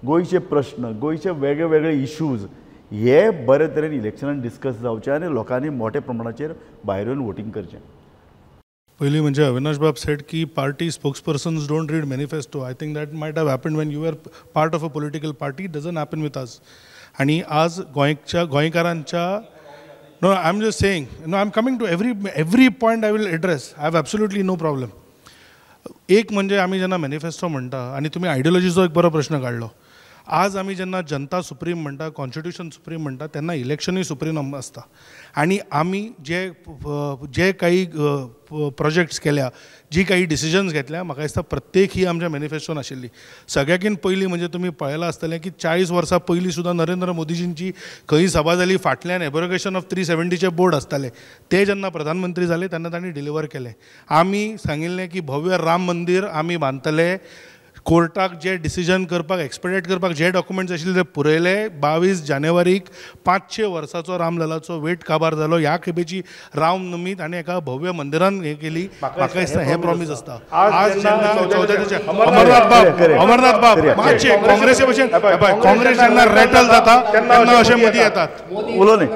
गोंयचे प्रश्न, गोंयचे वेगळे वेगळे इश्यूज हे बरे तरेन इलेक्शनान डिस्कस जावचे आनी लोकांनी मोठ्या प्रमाणाचेर भायर येवन वोटींग करचें. पहली म्हणजे अविनाश बाब सेड की party spokespersons don't read manifesto. I think that might have happened when you are part of a political party. Doesn't happen with us. आणि आज गोंयकारांच्या no I am just saying no I am coming to every point I will address. I have absolutely no problem. एक म्हणजे आम्ही जेन्ना manifesto म्हणटा आणि तुम्ही आयडियोलॉजीचो एक बरो प्रश्न काढलो. आज आमी जेन्ना जनता सुप्रीम म्हणटा, कॉन्स्टिट्यूशन सुप्रीम म्हणटा, तेन्ना इलेक्शनूय सुप्रीम आसता. आनी आमी जे काही प्रोजेक्ट्स केल्या, जी काही डिसिजन्स घेतल्या, म्हाका दिसता प्रत्येक ही आमच्या मॅनिफेस्टोन आशिल्ली. सगळ्याकीन पयलीं म्हणजे तुमी पळयलां आसतलें की 40 वर्सां पयलीं सुद्दां नरेंद्र मोदीजींची खंय सभा जाली, फाटल्यान एब्रोगेशन ऑफ 370चे बोर्ड आसताले, ते जेन्ना प्रधानमंत्री जाले तेन्ना तांणी डिलिव्हर केले. आमी सांगिल्लें की भव्य राम मंदीर आमी बांदतले. कोर्टाक जे डिसिजन करपाक, एक्सपेडिट करपाक जे डॉक्युमेंट्स आशिल्ले ते पुरयले. 22 जानेवारीक 500 वर्साचो रामललाचो वेट काबार जालो. ह्या खेपेची रामनमी ताणें एका भव्य मंदिरान हें केली. म्हाका दिसता हें प्रॉमीस आसता. आज जेन्ना अमरनाथ बाब मातशे काँग्रेसी भशेन काँग्रेस जेन्ना रॅटल जाता तेन्ना अशे मदीं येतात. उलोवनी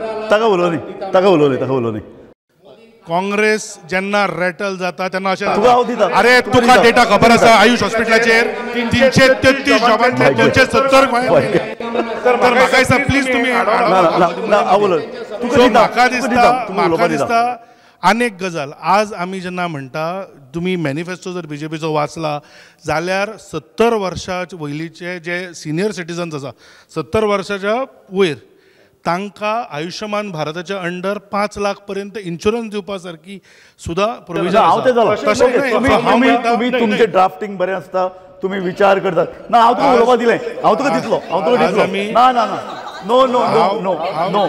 काँग्रेस जेन्ना रॅटल जाता तेन्ना अशें अरे तुका डेटा खबर आसा आयुष हॉस्पिटलाचेर 333 जॉबांतले 270 गोंयांत. तर म्हाका दिसता प्लीज तुमी म्हाका दिसता आनीक गजाल. आज आमी जेन्ना म्हणटा, तुमी मॅनिफेस्टो जर BJPचो वाचला जाल्यार 70 वर्सां वयलीचे जे सिनियर सिटीजन्स आसा, 70 वर्साच्या वयर, तांकां आयुष्यमान भारताच्या अंडर 5 लाख पर्यंत इन्शुरन्स दिवपा सारकी सुद्धा प्रोविजन. तुमचे ड्राफ्टिंग बरें आसता, तुम्ही विचार करतात. ना हांव तुका उलोवपाक दिलें, हांव तुका दितलो. ना ना ना no no no no no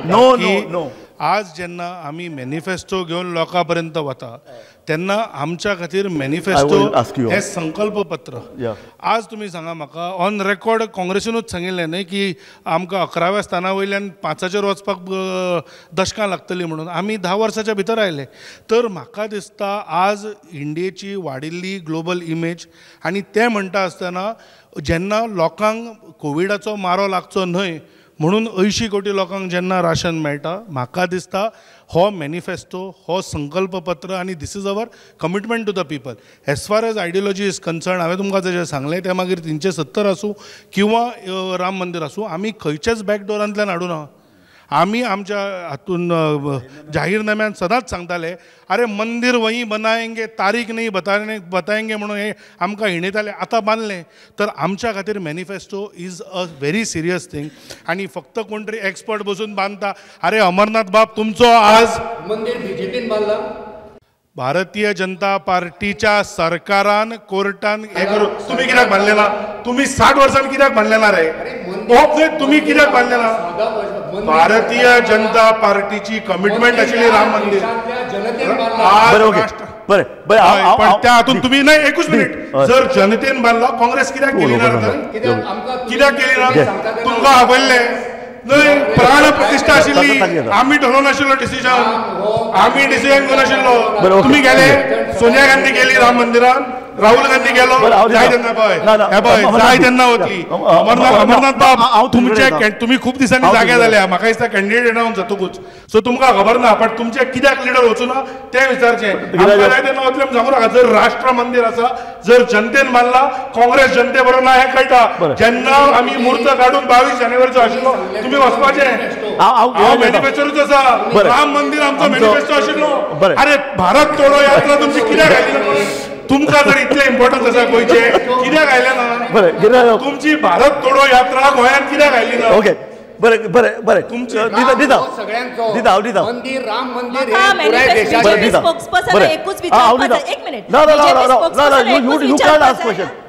no no no. आज जेन्ना आमी मॅनिफेस्टो घेवन लोकां पर्यंत वता तेन्ना आमच्या खातीर मॅनिफेस्टो हें संकल्प पत्र. आज तुमी सांगा म्हाका, ऑन रेकॉर्ड काँग्रेसीनूच सांगिल्लें न्हय की आमकां 11व्या स्थाना वयल्यान 5चेर वचपाक दशकां लागतलीं म्हणून. आमी 10 वर्साच्या भितर आयले. तर म्हाका दिसता आज इंडियेची वाडिल्ली ग्लोबल इमेज, आनी तें म्हणटा आसतना जेन्ना लोकांक कोविडाचो मारो लागचो न्हय म्हणून 80 कोटी लोकांक जेन्ना राशन मेळटा, म्हाका दिसता हो मॅनिफेस्टो, हो संकल्प पत्र, आनी this is our commitment to the people. As far as ideology is concern, हांवें तुमकां जें सांगलें तें मागीर 370 आसूं किंवा राम मंदिर आसूं, आमी खंयच्याच बॅकडोरांतल्यान हाडूं ना. आमी आमच्या हातून जाहीरनाम्यान सदांच सांगताले अरे मंदिर वहीं बनाएंगे, तारीख नहीं बताएंगे म्हणून हे आमकां हिणयताले. आतां बांदलें. तर आमच्या खातीर manifesto is a very serious thing. आनी फक्त कोण तरी एक्सपर्ट बसून बांदता. अरे अमरनाथ बाब, तुमचो आज मंदिर BJPन बांदला. भारतीय जनता पार्टीच्या सरकारान कोर्टान हे करून तुम्ही कित्याक बांदलें ना? तुम्ही 60 वर्सांनी कित्याक बांदलें ना रे? तुम्ही कित्याक बांदलें ना? भारतीय जनता पार्टीची कमिटमेंट आशिल्ली राम मंदिर. पण त्या हातून तुम्ही नाही, एकूच मिनिट, जर जनतेन बांदला, काँग्रेस कित्याक केली ना? कित्याक केली ना? तुमकां आपयल्लें न्हय, प्राण प्रतिश्ठा आशिल्ली, आमी ठरोवन आशिल्लो डिसिजन, आमी डिसिजन घेवन आशिल्लो. तुम्ही गेले, सोनिया गांधी गेली राम मंदिरान, राहुल गांधी गेलो, जाय तेन्ना पळय जाय तेन्ना वतली. अमरनाथ बाब, तुम्ही खूप दिसांनी जागे जाल्या, म्हाका दिसता कॅन्डिडेट रावन जातकूच. सो तुमकां खबर ना, पण तुमचे कित्याक लिडर वचूं ना तें विचारचें. जाय तेन्ना वतले सांगू नाका. जर राष्ट्र मंदिर आसा, जर जनतेन बांदला, काँग्रेस जनते बरोबर ना हें कळटा. जेन्ना आमी मुहूर्त काडून 22 जानेवारीचो आशिल्लो, तुम्ही वचपाचें. हांव मॅनिफेस्टोरूच आसा, राम मंदिर आमचो मॅनिफेस्टो आशिल्लो. अरे भारत तोडो यात्रा तुमची कित्याक आयली? तुमकां जर इतलें इम्पॉर्टन्स आसा गोंयचे, कित्याक आयलें ना? तुमची भारत तोडो यात्रा गोंयांत कित्याक आयली ना? ओके, बरें बरें बरें, तुमची दिता मंदिर, राम मंदिर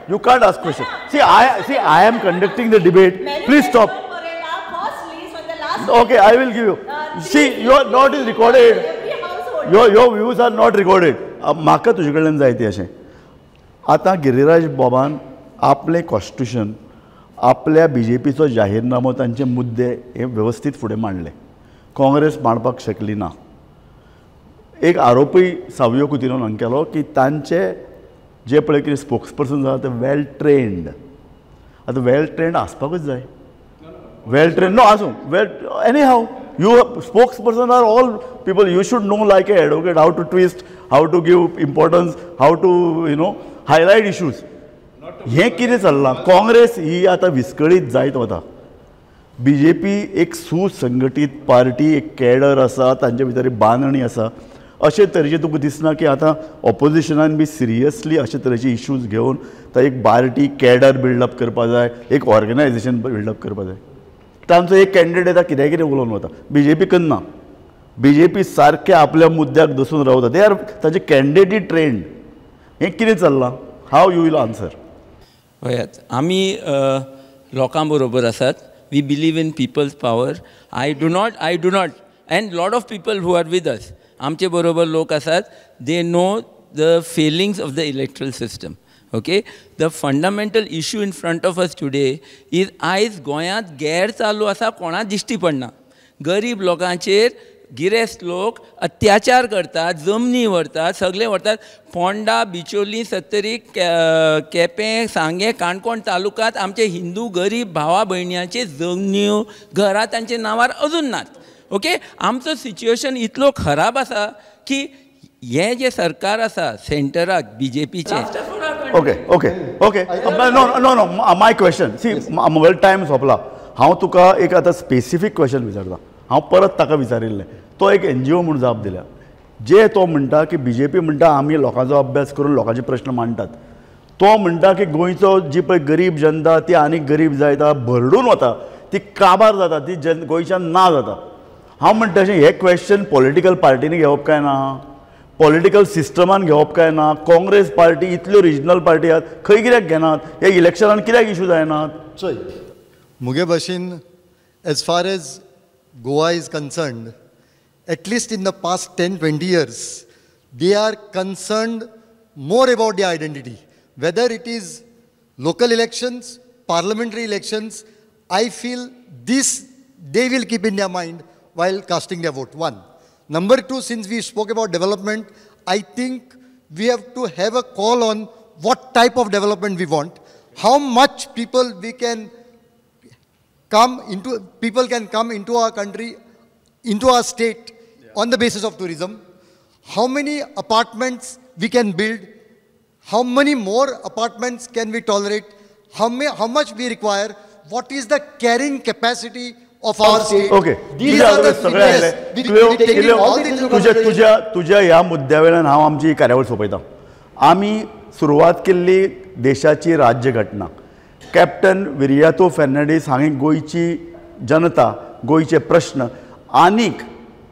You can't ask question. See, I am conducting the debate. Please stop. Okay, I will give you. See, your note is recorded. Your views are not recorded. म्हाका तुजे कडल्यान जाय ती अशें. आतां गिरीराज बाबान आपलें कॉन्स्टिट्यूशन, आपल्या BJPचो जाहीरनामो, तांचे मुद्दे हे व्यवस्थीत फुडें मांडले. काँग्रेस मांडपाक शकली ना. एक आरोपय सावयो कुतिरोन हांवें केलो की तांचे जे पळय कितें स्पोक्सपर्सन जाता ते वेल ट्रेन्ड. आतां वेल ट्रेन्ड आसपाकूच जाय. वेल ट्रेन्ड नो आसूं, well anyhow you spokesperson are all people. You should know like an advocate how to twist, how to give importance, how to highlight issues. हे कितें चल्लां? काँग्रेस ही आतां विस्कळीत जायत वता. BJP एक सुसंघटीत पार्टी, एक कॅडर आसा, तांचे भितर बांदणी आसा. अशे तरेचे तुका दिसना की आतां ऑपोजिशनान बी सिरियसली अशे तरेचे इश्यूज घेवन थंय एक पार्टी कॅडर बिल्डअप करपा जाय, एक ऑर्गनायजेशन बिल्डअप करपा जाय. तांचो एक कॅन्डिडेट कितें कितें उलोवन वता. BJP करना. BJP सारके आपल्या मुद्द्याक दसून रावता. दे आर ताचे कॅन्डिडेट ट्रेंड. हें कितें चल्लां? How you will answer? पळयात, आमी लोकां बरोबर आसात. We believe in people's power. I do not and lot of people who are with us, आमचे बरोबर लोक आसात. They know the failings of the electoral system. Okay, the fundamental issue in front of us today is आयज गोंयांत गैर चालू आसा, कोणाक दिश्टी पडना. गरीब लोकांचेर गिरेस्त लोक अत्याचार करतात, जमनी व्हरतात, सगळे व्हरतात. फोंडा, बिचोली, सत्तरी, केपें, सांगे, काणकोण तालुक्यांत आमचे हिंदू गरीब भावा भयण्यांचे जमन्यो घरां तांचे नांवार अजून नात. ओके, आमचो सिच्युएशन इतलो खराब आसा की हे जे सरकार आसा सेंटराक BJPचे. ओके नो माय क्वेश्चन सी म्हजो टायम सोंपला. हांव तुका एक आतां स्पेसिफीक क्वेश्चन विचारता. हांव परत ताका विचारिल्लें. तो एक NGO म्हणून जाप दिल्या. जे तो म्हणटा की BJP म्हणटा आमी लोकांचो अभ्यास करून लोकांचे प्रश्न मांडटात. तो म्हणटा की गोंयचो जी पळय गरीब जनता ती आनीक गरीब जायता, भरडून वता, ती काबार जाता, ती गोंयच्यान ना जाता. हांव म्हणटा अशें हे क्वेश्चन पॉलिटिकल पार्टीनी घेवप काय ना, पॉलिटिकल सिस्टमान घेवप काय ना. काँग्रेस पार्टी इतल्यो रिजनल पार्टी आहात, खंय कित्याक घेनात? ह्या इलेक्शनान कित्याक इश्यू जायनात? चोय मुगे भाशेन age far age Goa is concerned, at least in the past 10-20 years, they are concerned more about their identity. Whether it is local elections, parliamentary elections, I feel this they will keep in their mind while casting their vote. One. Number two, since we spoke about development, I think we have to have a call on what type of development we want, how much people we can people can come into our country, into our state on the basis of tourism. How many apartments we can build? How many more apartments can we tolerate? How much we require? What is the carrying capacity of our state? Okay. These are the तुझ्या ह्या मुद्द्या वेळान हांव आमची कार्यावळ सोंपयता. आमी सुरवात केल्ली देशाची राज्यघटना. कॅप्टन विरियातो फेर्नांडीस हांणी गोंयची जनता, गोंयचे प्रश्न आनीक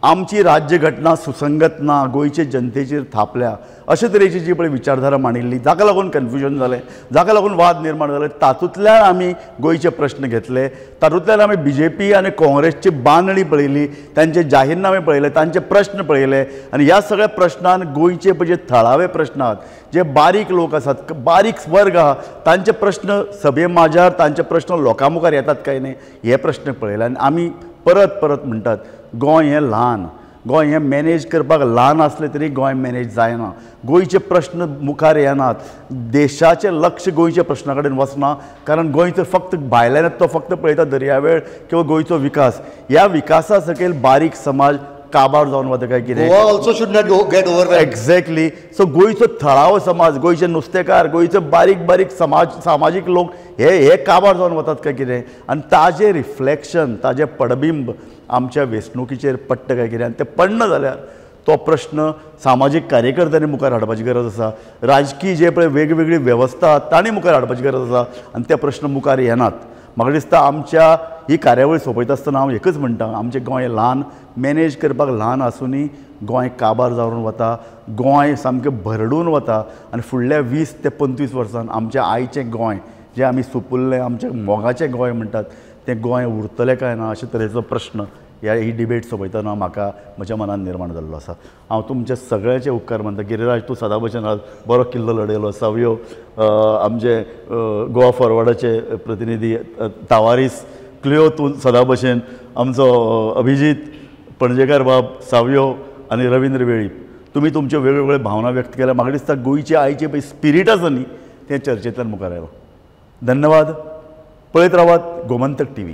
आमची राज्यघटना सुसंगत ना, गोंयचे जनतेचेर थापल्या अशे तरेची जी पळय विचारधारा मांडिल्ली, जाका लागून कन्फ्युजन जालें, जाका लागून वाद निर्माण जाले. तातूंतल्यान आमी गोंयचे प्रश्न घेतले. तातूंतल्यान आमी BJP आनी काँग्रेसची बांदणी पळयली, तांचे जाहीरनामे पळयले, तांचे प्रश्न पळयले. आनी ह्या सगळ्या प्रश्नान गोंयचे जे थळावे प्रश्न आहात, जे बारीक लोक आसात, बारीक वर्ग आहा, तांचे प्रश्न सभे माजार, तांचे प्रश्न लोकां मुखार येतात काय न्ही, हे प्रश्न पळयले. आनी आमी परत परत म्हणटात गोंय हें ल्हान, गोंय हें मॅनेज करपाक ल्हान आसलें तरी गोंय मॅनेज जायना. गोंयचे प्रश्न मुखार येनात. देशाचें लक्ष गोंयच्या प्रश्ना कडेन वचना. कारण गोंयचो फक्त भायल्यान तो फक्त पळयता दर्यावेळ किंवा गोंयचो विकास. ह्या विकासा सकयल बारीक समाज काबार जावन वता काय कितें? Goa also should not get over. Exactly. So गोंयचो थळावो समाज, गोंयचे नुस्तेकार, गोंयचे बारीक बारीक सामाजीक लोक हे काबार जावन वतात काय कितें? आनी ताजें रिफ्लेक्शन, ताजें पडबिंब आमच्या वेंचणुकीचेर पडटा काय कितें? आनी तें पडना जाल्यार तो प्रश्न सामाजीक कार्यकर्त्यांनी मुखार हाडपाची गरज आसा. राजकीय जे पळय वेगवेगळी वेवस्था तांणी मुखार हाडपाची गरज आसा. आनी ते प्रश्न मुखार येनात. म्हाका दिसता आमच्या ही कार्यावळ सोंपयता आसतना हांव एकच म्हणटा, आमचें गोंय ल्हान, मॅनेज करपाक ल्हान आसुनी गोंय काबार जावन वता, गोंय सामकें भरडून वता. आनी फुडल्या 20 ते 25 वर्सान आमचें आयचें गोंय जें आमी सुपुल्लें आमचें मोगाचें गोंय म्हणटात तें गोंय उरतलें काय ना अशे तरेचो प्रश्न ही डिबेट सोंपयतना म्हाका म्हज्या मनान निर्माण जाल्लो आसा. हांव तुमचे सगळ्याचे उपकार मानता. गिरिराज, तूं सदा भशेन आज बरो किल्लो लडयलो. सावयो, आमचे गोवा फॉरवर्डाचे प्रतिनिधी तावारीस, क्लियो, तूं सदा भशेन, आमचो अभिजीत पणजेकार बाब, सावयो आनी रवींद्र वेळीप, तुमी तुमच्यो वेगवेगळ्यो भावना व्यक्त केल्या. म्हाका दिसता गोंयचे आयचे पळय स्पिरीट आसा न्ही तें चर्चेंतल्यान मुखार आयलां. धन्यवाद. पळयत रावात गोमंतक TV.